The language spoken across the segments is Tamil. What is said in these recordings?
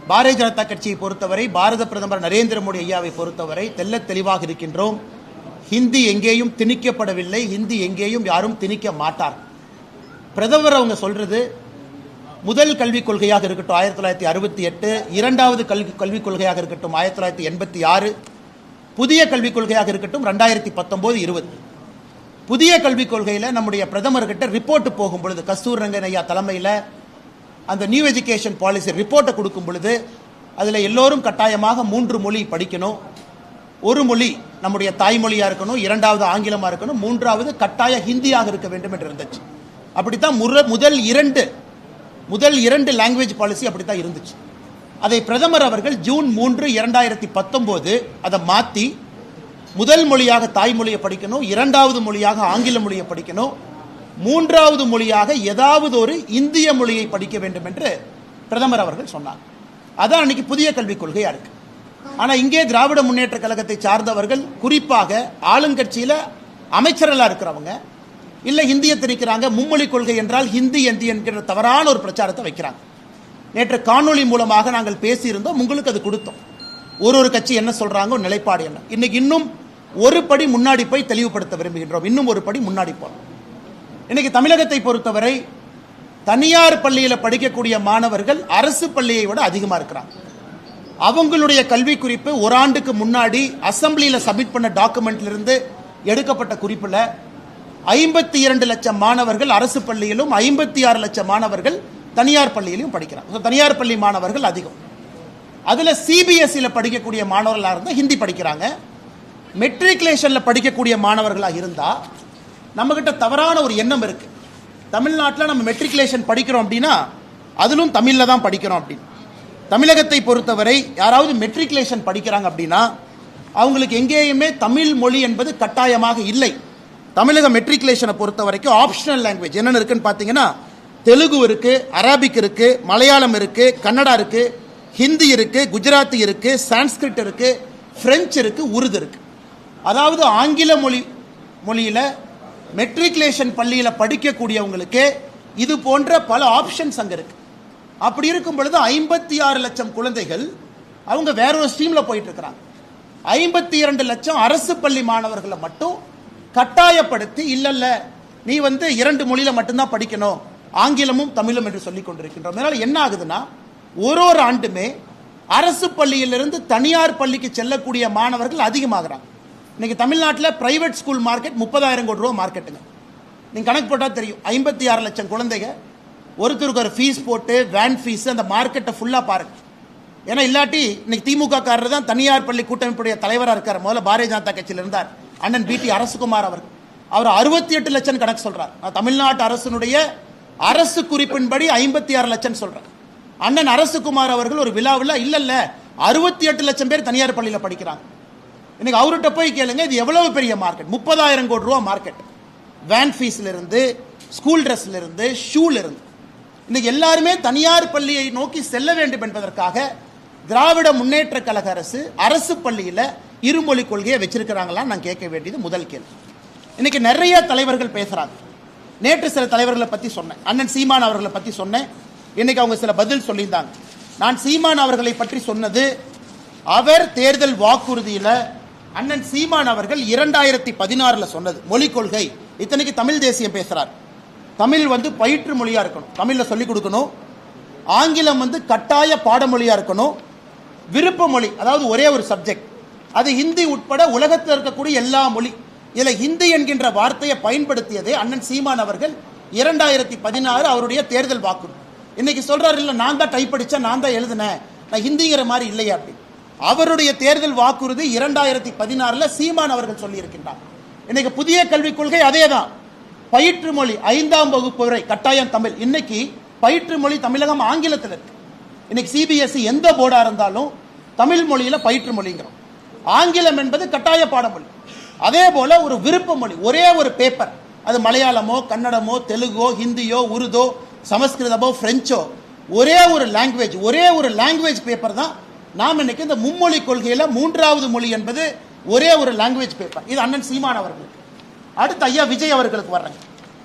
பாரதிய ஜனதா கட்சியை பொறுத்தவரை, பாரத பிரதமர் நரேந்திர மோடி ஐயாவை பொறுத்தவரை தெள்ளத் தெளிவாக இருக்கின்றோம். ஹிந்தி எங்கேயும் திணிக்கப்படவில்லை, ஹிந்தி எங்கேயும் யாரும் திணிக்க மாட்டார். பிரதமர் அவங்க சொல்றது முதல் கல்விக் கொள்கையாக இருக்கட்டும் 1968, இரண்டாவது கல்விக் கொள்கையாக இருக்கட்டும் 1986, புதிய கல்விக் கொள்கையாக இருக்கட்டும் 2019-20. புதிய கல்விக் கொள்கையில் நம்முடைய பிரதமர்கிட்ட ரிப்போர்ட் போகும் பொழுது, கஸ்தூர் ரங்கன் ஐயா தலைமையில் அந்த நியூ எஜுகேஷன் பாலிசி ரிப்போர்ட்டை கொடுக்கும் பொழுது அதில் எல்லோரும் கட்டாயமாக 3 மொழி படிக்கணும். ஒரு மொழி நம்முடைய தாய்மொழியாக இருக்கணும், இரண்டாவது ஆங்கிலமாக இருக்கணும், மூன்றாவது கட்டாய ஹிந்தியாக இருக்க வேண்டும் என்று இருந்துச்சு. அப்படித்தான் முதல் இரண்டு லாங்குவேஜ் பாலிசி அப்படித்தான் இருந்துச்சு. அதை பிரதமர் அவர்கள் ஜூன் 3, 2019 அதை மாற்றி முதல் மொழியாக தாய்மொழியை படிக்கணும், இரண்டாவது மொழியாக ஆங்கில மொழியை படிக்கணும், மூன்றாவது மொழியாக ஏதாவது ஒரு இந்திய மொழியை படிக்க வேண்டும் என்று பிரதமர் அவர்கள் சொன்னார். அதான் அன்னைக்கு புதிய கல்விக் கொள்கையா இருக்கு. ஆனால் இங்கே திராவிட முன்னேற்ற கழகத்தை சார்ந்தவர்கள், குறிப்பாக ஆளுங்கட்சியில் அமைச்சர்களாக இருக்கிறவங்க, இல்லை ஹிந்தியை திணிக்கிறாங்க, மும்மொழி கொள்கை என்றால் ஹிந்தி என்கிற தவறான ஒரு பிரச்சாரத்தை வைக்கிறாங்க. நேற்று காணொலி மூலமாக நாங்கள் பேசியிருந்தோம், உங்களுக்கு அது கொடுத்தோம். ஒரு கட்சி என்ன சொல்றாங்க, நிலைப்பாடு என்ன. இன்னைக்கு இன்னும் ஒரு படி முன்னாடி போய் தெளிவுபடுத்த விரும்புகின்றோம். இன்னும் ஒரு படி முன்னாடி போறோம். இன்னைக்கு தமிழகத்தை பொறுத்தவரை தனியார் பள்ளியில் படிக்கக்கூடிய மாணவர்கள் அரசு பள்ளியை விட அதிகமாக இருக்கிறாங்க. அவங்களுடைய கல்வி குறிப்பு ஒரு ஆண்டுக்கு முன்னாடி அசம்பிளியில் சப்மிட் பண்ண டாக்குமெண்ட்ல இருந்து எடுக்கப்பட்ட குறிப்பில் 52 லட்சம் மாணவர்கள் அரசு பள்ளியிலும் 56 லட்சம் மாணவர்கள் தனியார் பள்ளியிலும் படிக்கிறாங்க. தனியார் பள்ளி மாணவர்கள் அதிகம். அதில் சிபிஎஸ்சியில் படிக்கக்கூடிய மாணவர்களாக இருந்தால் ஹிந்தி படிக்கிறாங்க. மெட்ரிகுலேஷனில் படிக்கக்கூடிய மாணவர்களாக இருந்தால் நம்மகிட்ட தவறான ஒரு எண்ணம் இருக்கு. தமிழ்நாட்டில் நம்ம மெட்ரிகுலேஷன் படிக்கிறோம் அப்படின்னா அதிலும் தமிழில் தான் படிக்கிறோம் அப்படின்னு. தமிழகத்தை பொறுத்தவரை யாராவது மெட்ரிகுலேஷன் படிக்கிறாங்க அப்படின்னா அவங்களுக்கு எங்கேயுமே தமிழ் மொழி என்பது கட்டாயமாக இல்லை. தமிழக மெட்ரிகுலேஷனை பொறுத்த வரைக்கும் ஆப்ஷனல் லாங்குவேஜ் என்னென்ன இருக்குன்னு பார்த்தீங்கன்னா, தெலுங்கு இருக்கு, அரபிக் இருக்கு, மலையாளம் இருக்கு, கன்னடா இருக்கு, ஹிந்தி இருக்கு, குஜராத்தி இருக்கு, சான்ஸ்கிரிட் இருக்கு, பிரெஞ்சு இருக்கு, உருது இருக்கு. அதாவது ஆங்கில மொழியில மெட்ரிகுலேஷன் பள்ளியில் படிக்கக்கூடியவங்களுக்கு இது போன்ற பல ஆப்ஷன்ஸ் அங்கே இருக்கு. அப்படி இருக்கும் பொழுது 56 லட்சம் குழந்தைகள் அவங்க வேற ஒரு ஸ்ட்ரீம்ல போயிட்டு இருக்கிறாங்க. 52 லட்சம் அரசு பள்ளி மாணவர்களை மட்டும் கட்டாயப்படுத்தி இல்ல நீ 2 மொழியில மட்டும்தான் படிக்கணும், ஆங்கிலமும் தமிழும் என்று சொல்லிக் கொண்டிருக்கின்றோம். அதனால என்ன ஆகுதுன்னா, ஒரு ஆண்டுமே அரசு பள்ளியிலிருந்து தனியார் பள்ளிக்கு செல்லக்கூடிய மாணவர்கள் அதிகமாகிறாங்க. இன்னைக்கு தமிழ்நாட்டில் பிரைவேட் ஸ்கூல் மார்க்கெட் 30,000 கோடி ரூபா மார்க்கெட்டுங்க. நீங்க கணக்கு போட்டால் தெரியும். 56 லட்சம் குழந்தைங்க, ஒருத்தருக்கு ஒரு ஃபீஸ் போட்டு வேன் ஃபீஸ், அந்த மார்க்கெட்டை ஃபுல்லா பாருங்க. ஏன்னா இல்லாட்டி இன்னைக்கு திமுக காரர் தான் தனியார் பள்ளி கூட்டமைப்புடைய தலைவராக இருக்கார். முதல்ல பாரதிய ஜனதா கட்சியில் இருந்தார் அண்ணன் பிடி அரசுகுமார் அவர்கள். அவர் 68 லட்சம் கணக்கு சொல்றார். தமிழ்நாட்டு அரசினுடைய அரசு குறிப்பின்படி 56 லட்சம் சொல்றார். அண்ணன் அரசுகுமார் அவர்கள் ஒரு விழாவில் இல்ல 68 லட்சம் பேர் தனியார் பள்ளியில் படிக்கிறாங்க. இன்னைக்கு அவர்கிட்ட போய் கேளுங்க, இது எவ்வளவு பெரிய மார்க்கெட். 30,000 கோடி ரூபா மார்க்கெட். வேன் ஃபீஸ்ல இருந்து, ஸ்கூல் ட்ரெஸ்ல இருந்து, ஷூல இருந்து. இன்னைக்கு எல்லாருமே தனியார் பள்ளியை நோக்கி செல்ல வேண்டும் என்பதற்காக திராவிட முன்னேற்ற கழக அரசு பள்ளியில இருமொழி கொள்கையை வச்சிருக்கிறாங்களா நான் கேட்க வேண்டியது முதல் கேள்வி. இன்னைக்கு நிறைய தலைவர்கள் பேசுறாங்க. நேற்று சில தலைவர்களை பத்தி சொன்னேன், அண்ணன் சீமான் அவர்களை பத்தி சொன்னேன். இன்னைக்கு அவங்க சில பதில் சொல்லியிருந்தாங்க. நான் சீமான் அவர்களை பற்றி சொன்னது, அவர் தேர்தல் வாக்குறுதியில அண்ணன் சீமான் அவர்கள் 2016 சொன்னது மொழிக் கொள்கை. இத்தனைக்கு தமிழ் தேசியம் பேசுறார். தமிழ் பயிற்று மொழியா இருக்கணும், தமிழ்ல சொல்லிக் கொடுக்கணும். ஆங்கிலம் கட்டாய பாடமொழியா இருக்கணும். விருப்ப மொழி, அதாவது ஒரே ஒரு சப்ஜெக்ட், அது ஹிந்தி உட்பட உலகத்தில் இருக்கக்கூடிய எல்லா மொழி. இதுல ஹிந்தி என்கின்ற வார்த்தையை பயன்படுத்தியதே அண்ணன் சீமான் அவர்கள் 2016 அவருடைய தேர்தல் வாக்குறுதி. இன்னைக்கு சொல்றாரு, இல்ல நான் தான் டைப் படிச்சேன், நான் தான் எழுதினேன், நான் ஹிந்திங்கிற மாதிரி இல்லையா அப்படி. அவருடைய தேர்தல் வாக்குறுதி 2016 சீமான் அவர்கள் சொல்லி இருக்கின்றார். இன்னைக்கு புதிய கல்விக் கொள்கை அதே தான். பயிற்று மொழி 5ஆம் வகுப்பு வரை கட்டாயம் தமிழ். இன்னைக்கு பயிற்று மொழி தமிழகம் ஆங்கிலத்தில் இருக்கு. இன்னைக்கு சிபிஎஸ்இ எந்த போர்டா இருந்தாலும் தமிழ் மொழியில பயிற்று மொழிங்கிறோம். ஆங்கிலம் என்பது கட்டாய பாடமொழி. அதே போல ஒரு விருப்ப மொழி, ஒரே ஒரு பேப்பர், அது மலையாளமோ கன்னடமோ தெலுங்கோ ஹிந்தியோ உருதோ சமஸ்கிருதமோ பிரெஞ்சோ, ஒரே ஒரு லாங்குவேஜ் பேப்பர் தான். நாம் இன்னைக்கு இந்த மும்மொழி கொள்கையில 3வது மொழி என்பது ஒரே ஒரு லாங்குவேஜ் பேப்பர். இது அண்ணன் சீமான் அவர்களுக்கு. அடுத்து ஐயா விஜய் அவர்களுக்கு வர்றாங்க.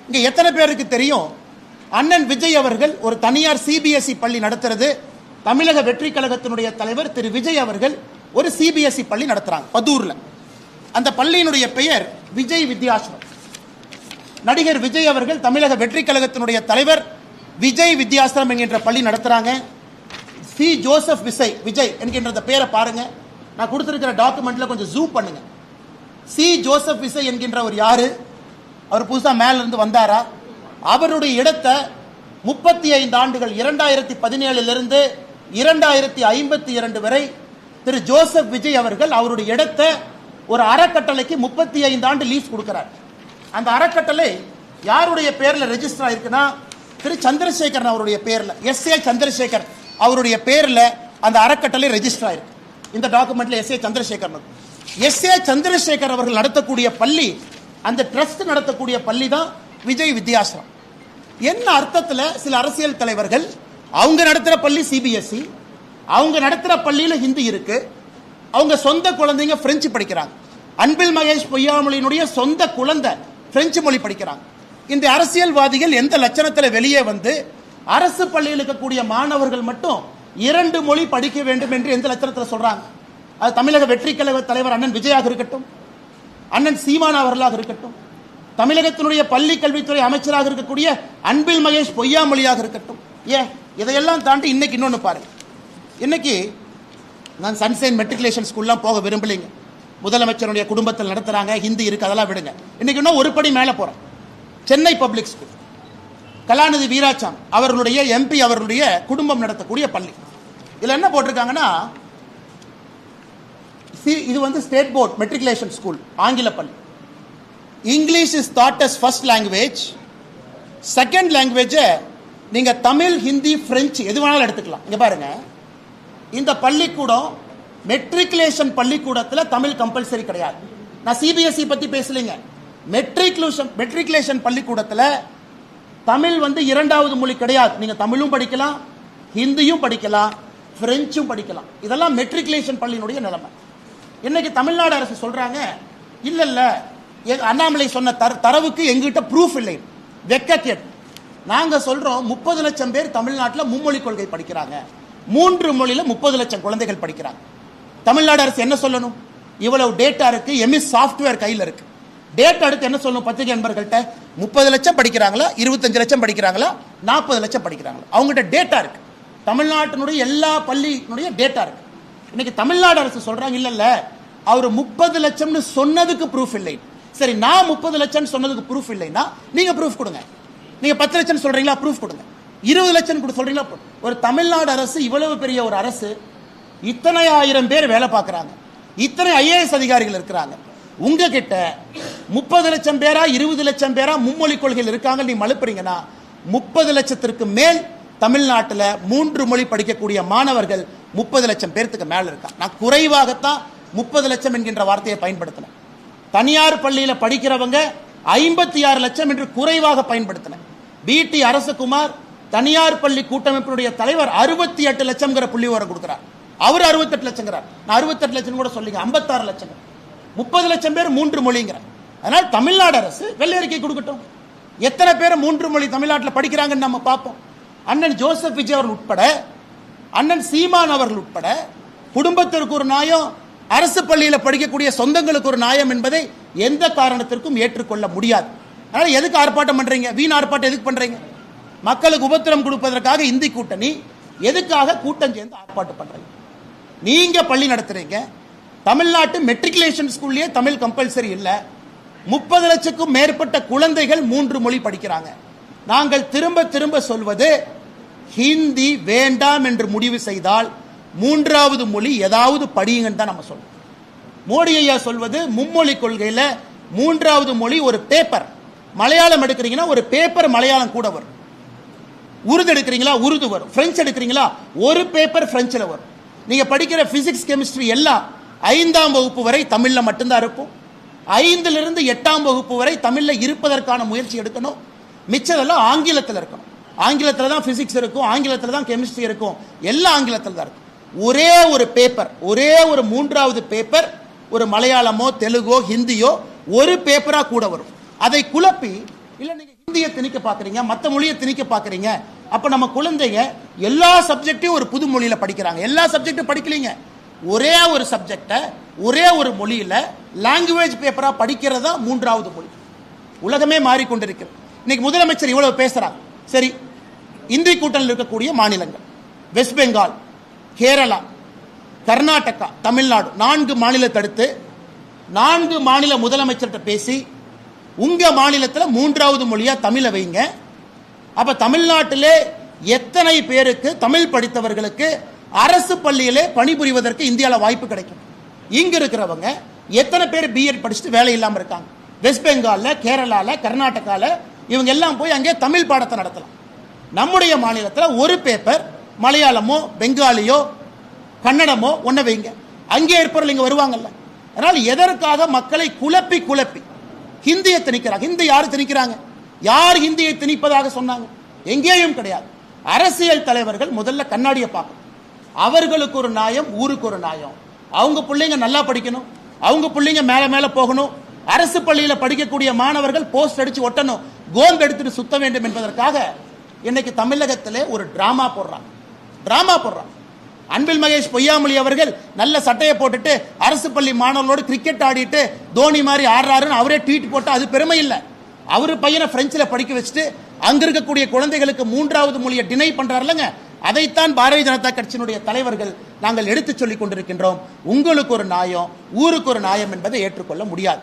இங்க எத்தனை பேருக்கு தெரியும், அண்ணன் விஜய் அவர்கள் ஒரு தனியார் சிபிஎஸ்இ பள்ளி நடத்துறது தமிழக வெற்றி கழகத்தினுடைய தலைவர் திரு விஜய் அவர்கள் ஒரு சிபிஎஸ்இ பள்ளி நடத்துறாங்க பதூர்ல. அந்த பள்ளியினுடைய பெயர் விஜய் வித்யாசிரம். நடிகர் விஜய் அவர்கள் தமிழக வெற்றி கழகத்தினுடைய தலைவர் விஜய் வித்யாசிரம் என்கின்ற பள்ளி நடத்துறாங்க. சி ஜோசப் விஜய் என்கின்ற பெயரை பாருங்க. நான் கொடுத்திருக்கிற டாக்குமெண்ட்ல கொஞ்சம் ஜூம் பண்ணுங்க. சி ஜோசப் விஜய் என்கின்றவர் யாரு? அவர் புதுசா மேல இருந்து வந்தாரா? அவருடைய இடத்தை 35 ஆண்டுகள் 2017 2052 வரை திரு ஜோசப் விஜய் அவர்கள் அவருடைய இடத்தை ஒரு அறக்கட்டளைக்கு 35 ஆண்டு லீஸ் கொடுக்கிறார். அந்த அறக்கட்டளை யாருடைய பேர்ல ரெஜிஸ்டர் ஆயிருக்குன்னா திரு சந்திரசேகரன் அவருடைய பேர்ல, எஸ்.ஏ. சந்திரசேகர் அவருடைய பேர்ல அந்த அறக்கட்டளை ரெஜிஸ்டர் ஆயிருக்கு. இந்த டாக்குமெண்ட்ல எஸ்.ஏ. சந்திரசேகர் எஸ்.ஏ. சந்திரசேகர் அவர்கள் நடத்தக்கூடிய பள்ளி, அந்த ட்ரஸ்ட் நடத்தக்கூடிய பள்ளி தான் விஜய் வித்யாசிரம். என்ன அர்த்தத்தில் சில அரசியல் தலைவர்கள் அவங்க நடத்துற பள்ளி சிபிஎஸ்இ, அவங்க நடத்துற பள்ளியில ஹிந்தி இருக்கு, அவங்க சொந்த குழந்தைங்க பிரெஞ்சு படிக்கிறாங்க. அன்பில் மகேஷ் பொய்யாமொழியினுடைய சொந்த குழந்தை பிரெஞ்சு மொழி படிக்கிறாங்க. இந்த அரசியல்வாதிகள் எந்த லட்சணத்தில் வெளியே வந்து அரசு பள்ளியில் இருக்கக்கூடிய மாணவர்கள் மட்டும் 2 மொழி படிக்க வேண்டும் என்று எந்த லட்சணத்தில் சொல்றாங்க? அது தமிழக வெற்றி கழக தலைவர் அண்ணன் விஜயாக இருக்கட்டும், அண்ணன் சீமான் அவர்களாக இருக்கட்டும், தமிழகத்தினுடைய பள்ளி கல்வித்துறை அமைச்சராக இருக்கக்கூடிய அன்பில் மகேஷ் பொய்யாமொழியாக இருக்கட்டும். இதையெல்லாம் தாண்டி இன்னைக்கு இன்னொன்று பாருங்க. இன்னைக்கு நான் சன்சைன் மெட்ரிகுலேஷன் ஸ்கூல்லாம் போக விரும்பலைங்க. முதலமைச்சருடைய குடும்பத்தில் நடத்துறாங்க, ஹிந்தி இருக்கு, அதெல்லாம் விடுங்க. இன்னைக்கு இன்னும் ஒரு படி மேலே போறோம். சென்னை பப்ளிக் ஸ்கூல், கலாநிதி வீராசாமி அவர்களுடைய எம்பி அவர்களுடைய குடும்பம் நடத்தக்கூடிய பள்ளி. இதுல என்ன போட்டிருக்காங்கன்னா, இது வந்து ஸ்டேட் போர்ட் மெட்ரிகுலேஷன் ஸ்கூல், ஆங்கில பள்ளி. English is taught as first language, second language நீங்க தமிழ், ஹிந்தி, பிரெஞ்சு எது வேணாலும் எடுத்துக்கலாம். இங்க பாருங்க, இந்த பள்ளிக்கூடம் மெட்ரிகுலேஷன் பள்ளிக்கூடத்தில் தமிழ் கம்பல்சரி கிடையாது. நான் சிபிஎஸ்இ பத்தி பேசலைங்க. மெட்ரிகுலேஷன் பள்ளிக்கூடத்தில் தமிழ் வந்து 2வது மொழி கிடையாது. நீங்க தமிழும் படிக்கலாம், ஹிந்தியும் படிக்கலாம், பிரெஞ்சும் படிக்கலாம். இதெல்லாம் மெட்ரிகுலேஷன் பள்ளியினுடைய நிலைமை. இன்னைக்கு தமிழ்நாடு அரசு சொல்றாங்க, இல்ல இல்ல அண்ணாமலை சொன்ன தரவுக்கு எங்கிட்ட ப்ரூஃப் இல்லை, வெக்கக்கேட். நாங்க சொல்றோம் 30 லட்சம் பேர் தமிழ்நாட்டில் மும்மொழி கொள்கை படிக்கிறாங்க, 3 மொழியில 30 லட்சம் குழந்தைகள் படிக்கிறாங்க. தமிழ்நாடு அரசு என்ன சொல்லணும்? இவ்வளவு டேட்டா இருக்கு, எம்எஸ் சாஃப்ட்வேர் கையில் இருக்கு. டேட்டா எடுத்து என்ன சொல்லணும்? பத்திரிகை நண்பர்கள்ட்ட 30 லட்சம் படிக்கிறாங்களா, 25 லட்சம் படிக்கிறாங்களா, 40 லட்சம் படிக்கிறாங்களா? அவங்ககிட்ட டேட்டா இருக்கு. தமிழ்நாட்டினுடைய எல்லா பள்ளியினுடைய டேட்டா இருக்கு. இன்னைக்கு தமிழ்நாடு அரசு சொல்றாங்க, இல்ல இல்ல அவர் 30 லட்சம்னு சொன்னதுக்கு ப்ரூஃப் இல்லை. சரி, நான் 30 லட்சம் சொன்னதுக்கு ப்ரூஃப் இல்லைன்னா நீங்க ப்ரூஃப் கொடுங்க. நீங்க 10 லட்சம் சொல்றீங்களா, ப்ரூஃப் கொடுங்க. 20 லட்சம் சொல்றீங்களா? ஒரு தமிழ்நாடு அரசு, இவ்வளவு பெரிய ஒரு அரசு, இத்தனை ஆயிரம் பேர் வேலை பார்க்கறாங்க, இத்தனை ஐஏஎஸ் அதிகாரிகள் இருக்கிறாங்க. உங்ககிட்ட 30 லட்சம் பேரா 20 லட்சம் பேரா மும்மொழி கொள்கையில் இருக்காங்க, நீ மழுப்புறீங்கன்னா 30 லட்சத்திற்கு மேல் தமிழ்நாட்டில் 3 மொழி படிக்கக்கூடிய மாணவர்கள் 30 லட்சம் பேருக்கு மேல இருக்காங்க. நான் குறைவாகத்தான் 30 லட்சம் என்கின்ற வார்த்தையை பயன்படுத்தினேன். தனியார் பள்ளியில் படிக்கிறவங்க 56 லட்சம் என்று குறைவாக பயன்படுத்தினேன். பிடி அரசகுமார் தனியார் பள்ளி கூட்டமைப்பினுடைய தலைவர் 68 லட்சம் புள்ளி விவரம் கொடுக்கிறார். அவர் 68 லட்சம், நான் 68 லட்சம் கூட சொல்லிங்க, 56 லட்சம். 30 லட்சம் பேர் 3 மொழிங்கிற. அதனால தமிழ்நாடு அரசு வெள்ளை அறிக்கை கொடுக்கட்டும், எத்தனை பேர் 3 மொழி தமிழ்நாட்டில் படிக்கிறாங்கன்னு நம்ம பார்ப்போம். அண்ணன் ஜோசப் விஜய் அவர்கள் உட்பட, அண்ணன் சீமான் அவர்கள் உட்பட, குடும்பத்திற்கு ஒரு நியாயம், அரசு பள்ளியில் படிக்கக்கூடிய சொந்தங்களுக்கு ஒரு நியாயம் என்பதை எந்த காரணத்திற்கும் ஏற்றுக்கொள்ள முடியாது. அதனால எதுக்கு ஆர்ப்பாட்டம் பண்றீங்க? வீண் ஆர்ப்பாட்டம் எதுக்கு பண்றீங்க? மக்களுக்கு உபத்திரம் கொடுப்பதற்காக இந்தி கூட்டணி, எதுக்காக கூட்டம் சேர்ந்து ஆர்ப்பாட்டம் பண்றீங்க? நீங்க பள்ளி நடத்துறீங்க, தமிழ்நாட்டு மெட்ரிகுலேஷன் ஸ்கூல்லயே தமிழ் கம்பல்சரி இல்ல, 30 லட்சத்துக்கும் மேற்பட்ட குழந்தைகள் 3 மொழி படிக்கிறாங்க. நாங்கள் திரும்ப திரும்ப சொல்வது, ஹிந்தி வேண்டாம் என்று முடிவு செய்தால் 3வது மொழி ஏதாவது படியுங்கன்னு தான் நம்ம சொல்றோம். மோடி ஐயா சொல்வது, மும்மொழி கொள்கையில் 3வது மொழி ஒரு பேப்பர். மலையாளம் எடுக்கிறீங்கன்னா ஒரு பேப்பர் மலையாளம் கூட வரும், உருது எடுக்கிறீங்களா உருது வரும், பிரெஞ்சு எடுக்கிறீங்களா ஒரு பேப்பர் பிரெஞ்சில் வரும். நீங்க படிக்கிற பிசிக்ஸ் கெமிஸ்ட்ரி எல்லாம் 5ஆம் வகுப்பு வரை தமிழ்ல மட்டும்தான் இருக்கும். 5லிருந்து 8ஆம் வகுப்பு வரை தமிழ்ல இருப்பதற்கான முயற்சி எடுக்கணும். மிச்சதெல்லாம் ஆங்கிலத்தில் இருக்கணும். ஆங்கிலத்தில் தான் பிசிக்ஸ் இருக்கும், ஆங்கிலத்தில் தான் கெமிஸ்ட்ரி இருக்கும், எல்லாம் ஆங்கிலத்தில் தான் இருக்கும். ஒரே ஒரு பேப்பர், ஒரே ஒரு 3வது பேப்பர் ஒரு மலையாளமோ தெலுங்கோ ஹிந்தியோ ஒரு பேப்பரா கூட வரும். அதை குழப்பி, இல்ல நீங்க ஹிந்தியை திணிக்க பாக்குறீங்க, மற்ற மொழியை திணிக்க பாக்குறீங்க, அப்ப நம்ம குழந்தைங்க எல்லா சப்ஜெக்டையும் ஒரு புது மொழியில படிக்கிறாங்க. எல்லா சப்ஜெக்டும் படிக்கலீங்க, ஒரே ஒரு சப்ஜெக்டை ஒரே ஒரு மொழியில லாங்குவேஜ் பேப்பரா படிக்கிறதா மூன்றாவது மொழி. உலகமே மாறிக்கொண்டிருக்கிறது. இன்னைக்கு முதலமைச்சர் இவ்வளவு பேசுறாங்க. சரி, இந்தி கூட்டணியில் இருக்கக்கூடிய மாநிலங்கள் வெஸ்ட் பெங்கால், கேரளா, கர்நாடகா, தமிழ்நாடு 4 மாநிலத்தை அடுத்து 4 மாநில முதலமைச்சர்கிட்ட பேசி உங்க மாநிலத்தில் 3வது மொழியா தமிழை வைங்க. அப்ப தமிழ்நாட்டிலே எத்தனை பேருக்கு தமிழ் படித்தவர்களுக்கு அரசு பள்ளியிலே பணிபுரிவதற்கு இந்தியாவில் வாய்ப்பு கிடைக்கும்? இங்க இருக்கிறவங்க எத்தனை பேர் பிஎட் படிச்சுட்டு வேலை இல்லாம இருக்காங்க? வெஸ்ட் பெங்கால்ல, கேரளால, கர்நாடகால இவங்க எல்லாம் போய் அங்கே தமிழ் பாடத்தை நடத்தலாம். நம்முடைய மாநிலத்தில் ஒரு பேப்பர் மலையாளமோ பெங்காலியோ கன்னடமோ ஒன்ன வைங்க, அங்கே இருப்பவர்கள் இங்க வருவாங்கல்ல. அதனால் எதற்காக மக்களை குழப்பி குழப்பி ஹிந்தியை திணிக்கிறாங்க? ஹிந்தி யாரு திணிக்கிறாங்க? யார் ஹிந்தியை திணிப்பதாக சொன்னாங்க? எங்கேயும் கிடையாது. அரசியல் தலைவர்கள் முதல்ல கண்ணாடியை பார்க்கணும். அவர்களுக்கு ஒரு நியாயம், ஊருக்கு ஒரு நியாயம். அவங்க பிள்ளைங்க நல்லா படிக்கணும், அவங்க பிள்ளைங்க மேல மேல போகணும். அரசு பள்ளியில படிக்கக்கூடிய மாணவர்கள் போஸ்ட் அடிச்சு ஒட்டணும், கோந்து எடுத்துட்டு சுத்த வேண்டும் என்பதற்காக இன்னைக்கு தமிழகத்திலே ஒரு டிராமா போடுறாங்க. அன்பில் மகேஷ் பொய்யாமொழி அவர்கள் நல்ல சட்டையை போட்டுட்டு அரசு பள்ளி மாணவர்களோடு கிரிக்கெட் ஆடிட்டு தோனி மாதிரி ஆடுறாருன்னு அவரே ட்வீட் போட்டு அது பெருமை இல்லை. அவரு பையனை பிரெஞ்சில் படிக்க வச்சுட்டு அங்க இருக்கக்கூடிய குழந்தைகளுக்கு 3வது மொழியை டினை பண்றாருலங்க. அதைத்தான் பாரதிய ஜனதா கட்சியினுடைய தலைவர்கள் நாங்கள் எடுத்துச் சொல்லிக் கொண்டிருக்கின்றோம். உங்களுக்கு ஒரு நியாயம், ஊருக்கு ஒரு நியாயம் என்பதை ஏற்றுக்கொள்ள முடியாது.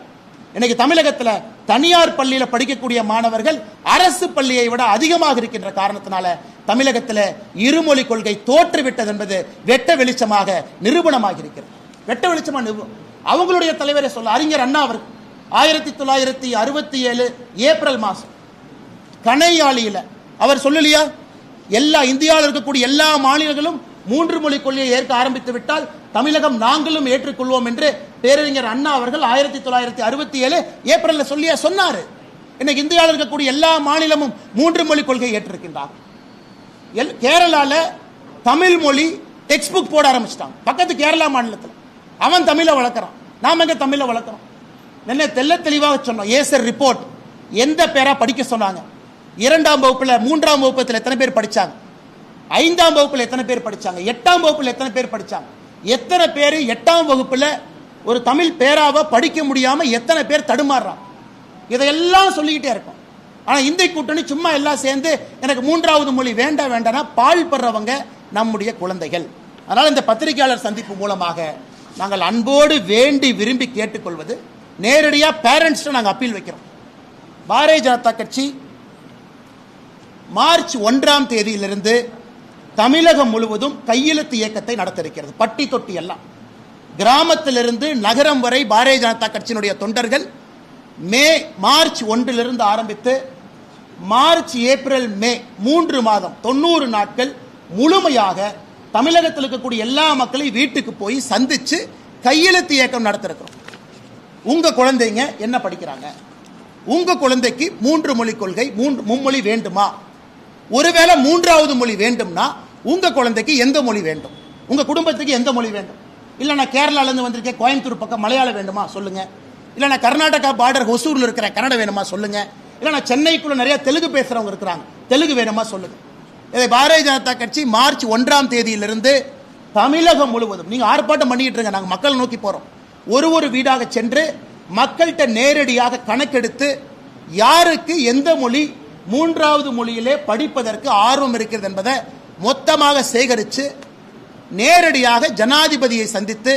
இன்னைக்கு தமிழகத்தில் தனியார் பள்ளியில படிக்கக்கூடிய மாணவர்கள் அரசு பள்ளியை விட அதிகமாக இருக்கின்ற காரணத்தினால தமிழகத்தில் இருமொழி கொள்கை தோற்றுவிட்டது என்பது வெட்ட வெளிச்சமாக நிரூபணமாக இருக்கிறது. வெட்ட வெளிச்சமா அவங்களுடைய தலைவரை சொல்ல அறிஞர் அண்ணா அவர்கள் 1967 ஏப்ரல் மாதம் கணையாளியில அவர் சொல்லலையா, எல்லா இந்தியாவில் இருக்கக்கூடிய எல்லா மாநிலங்களும் 3 மொழி கொள்கையை ஏற்க ஆரம்பித்து விட்டால் தமிழகம் நாங்களும் ஏற்றுக்கொள்வோம் என்று பேரறிஞர் அண்ணா அவர்கள் 1967 ஏப்ரல்ல சொன்னாரு. இன்னைக்கு இந்தியாவில் இருக்கக்கூடிய எல்லா மாநிலமும் 3 மொழி கொள்கையை ஏற்றிருக்கின்றார். கேரளால தமிழ் மொழி டெக்ஸ்ட் புக் போட ஆரம்பிச்சிட்டாங்க. பக்கத்து கேரளா மாநிலத்தில் அவன் தமிழை வளர்க்குறான், நாம எங்க தமிழை வளர்க்குறோம்? என்ன தெல்ல தெளிவாக சொன்னோம். ஏசர் ரிப்போர்ட் எந்த பேரா படிக்க சொன்னாங்க? 2ஆம் வகுப்புல 3ஆம் வகுப்பத்தில் எத்தனை பேர் படிச்சாங்க? 5ஆம் வகுப்புல எத்தனை பேர் படிச்சாங்க? 8ஆம் வகுப்புல எத்தனை பேர் படிச்சாங்க? எத்தனை பேர் 8ஆம் வகுப்புல ஒரு தமிழ் பேராவை படிக்க முடியாம எத்தனை பேர் தடுமாறுறாங்க? இதையெல்லாம் சொல்லிக்கிட்டே இருக்கும். ஆனா இந்தி கூட்டணி சும்மா எல்லாம் சேர்ந்து எனக்கு 3வது மொழி வேண்டாம்னா பால் படுறவங்க நம்முடைய குழந்தைகள். அதனால இந்த பத்திரிகையாளர் சந்திப்பு மூலமாக நாங்கள் அன்போடு வேண்டி விரும்பி கேட்டுக்கொள்வது, நேரடியாக பேரண்ட்ஸ் நாங்கள் அப்பீல் வைக்கிறோம். பாரதிய ஜனதா கட்சி மார்ச் 1ஆம் தேதியிலிருந்து தமிழகம் முழுவதும் கையெழுத்து இயக்கத்தை நடத்த இருக்கிறது. பட்டி தொட்டி எல்லாம் கிராமத்திலிருந்து நகரம் வரை பாரதிய ஜனதா கட்சியினுடைய தொண்டர்கள் மார்ச் 1 ஆரம்பித்து மார்ச், ஏப்ரல், மே 3 மாதம் 90 நாட்கள் முழுமையாக தமிழகத்தில் இருக்கக்கூடிய எல்லா மக்களையும் வீட்டுக்கு போய் சந்திச்சு கையெழுத்து இயக்கம் நடத்திருக்கிறோம். உங்க குழந்தைங்க என்ன படிக்கிறாங்க? உங்க குழந்தைக்கு 3 மொழி கொள்கை, மும்மொழி வேண்டுமா? ஒருவேளை 3வது மொழி வேண்டும்னா உங்க குழந்தைக்கு எந்த மொழி வேண்டும்? உங்க குடும்பத்துக்கு எந்த மொழி வேண்டும்? இல்ல நான் கேரளால இருந்து வந்திருக்கேன், கோயம்புத்தூர் பக்கம் மலையாளம் வேண்டுமா சொல்லுங்க. இல்ல நான் கர்நாடகா பார்டர் ஹொசூர்ல இருக்கிறேன், கன்னடம் வேணுமா சொல்லுங்க. இல்ல நான் சென்னைக்குள்ள நிறைய தெலுங்கு பேசுறவங்க இருக்கிறாங்க, தெலுங்கு வேணுமா சொல்லுங்க. இதை பாரதிய ஜனதா கட்சி மார்ச் 1ஆம் தேதியிலிருந்து தமிழகம் முழுவதும் நீங்க ஆர்ப்பாட்டம் பண்ணிட்டு இருங்க. நாங்கள் மக்களை நோக்கி போறோம். ஒரு வீடாக சென்று மக்கள்கிட்ட நேரடியாக கணக்கெடுத்து யாருக்கு எந்த மொழி 3வது மொழியிலே படிப்பதற்கு ஆர்வம் இருக்கிறது என்பதை மொத்தமாக சேகரித்து நேரடியாக ஜனாதிபதியை சந்தித்து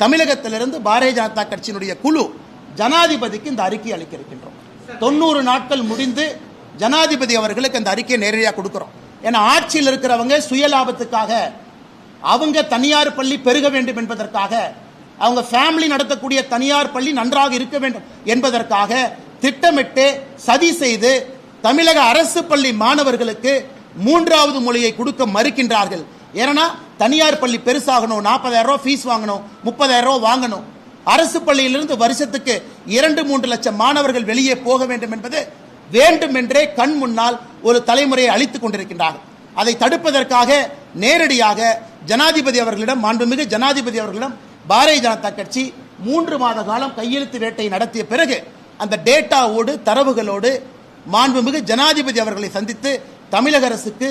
தமிழகத்திலிருந்து பாரதிய ஜனதா கட்சியினுடைய குழு ஜனாதிபதிக்கு இந்த அறிக்கை அளிக்க இருக்கின்றோம். 90 நாட்கள் முடிந்து ஜனாதிபதி அவர்களுக்கு அந்த அறிக்கையை நேரடியாக கொடுக்கிறோம். ஏன்னா ஆட்சியில் இருக்கிறவங்க சுயலாபத்துக்காக, அவங்க தனியார் பள்ளி பெருக வேண்டும் என்பதற்காக, அவங்க ஃபேமிலி நடத்தக்கூடிய தனியார் பள்ளி நன்றாக இருக்க வேண்டும் என்பதற்காக திட்டமிட்டு சதி செய்து தமிழக அரசு பள்ளி மாணவர்களுக்கு 3வது மொழியை கொடுக்க மறுக்கின்றார்கள். ஏன்னா தனியார் பள்ளி பெருசாகணும், 40,000 ரூபாய் ஃபீஸ் வாங்கணும், 30,000 ரூபாய் வாங்கணும். அரசு பள்ளியிலிருந்து வருஷத்துக்கு 2-3 லட்சம் மாணவர்கள் வெளியே போக வேண்டும் என்பது வேண்டுமென்றே கண் முன்னால் ஒரு தலைமுறையை அளித்துக் கொண்டிருக்கின்றார்கள். அதை தடுப்பதற்காக நேரடியாக ஜனாதிபதி அவர்களிடம், மாண்புமிகு ஜனாதிபதி அவர்களிடம் பாரதிய ஜனதா கட்சி 3 மாத காலம் கையெழுத்து வேட்டை நடத்திய பிறகு அந்த டேட்டாவோடு தரவுகளோடு மாண்புமிகு ஜனாதிபதி அவர்களை சந்தித்து தமிழக அரசுக்கு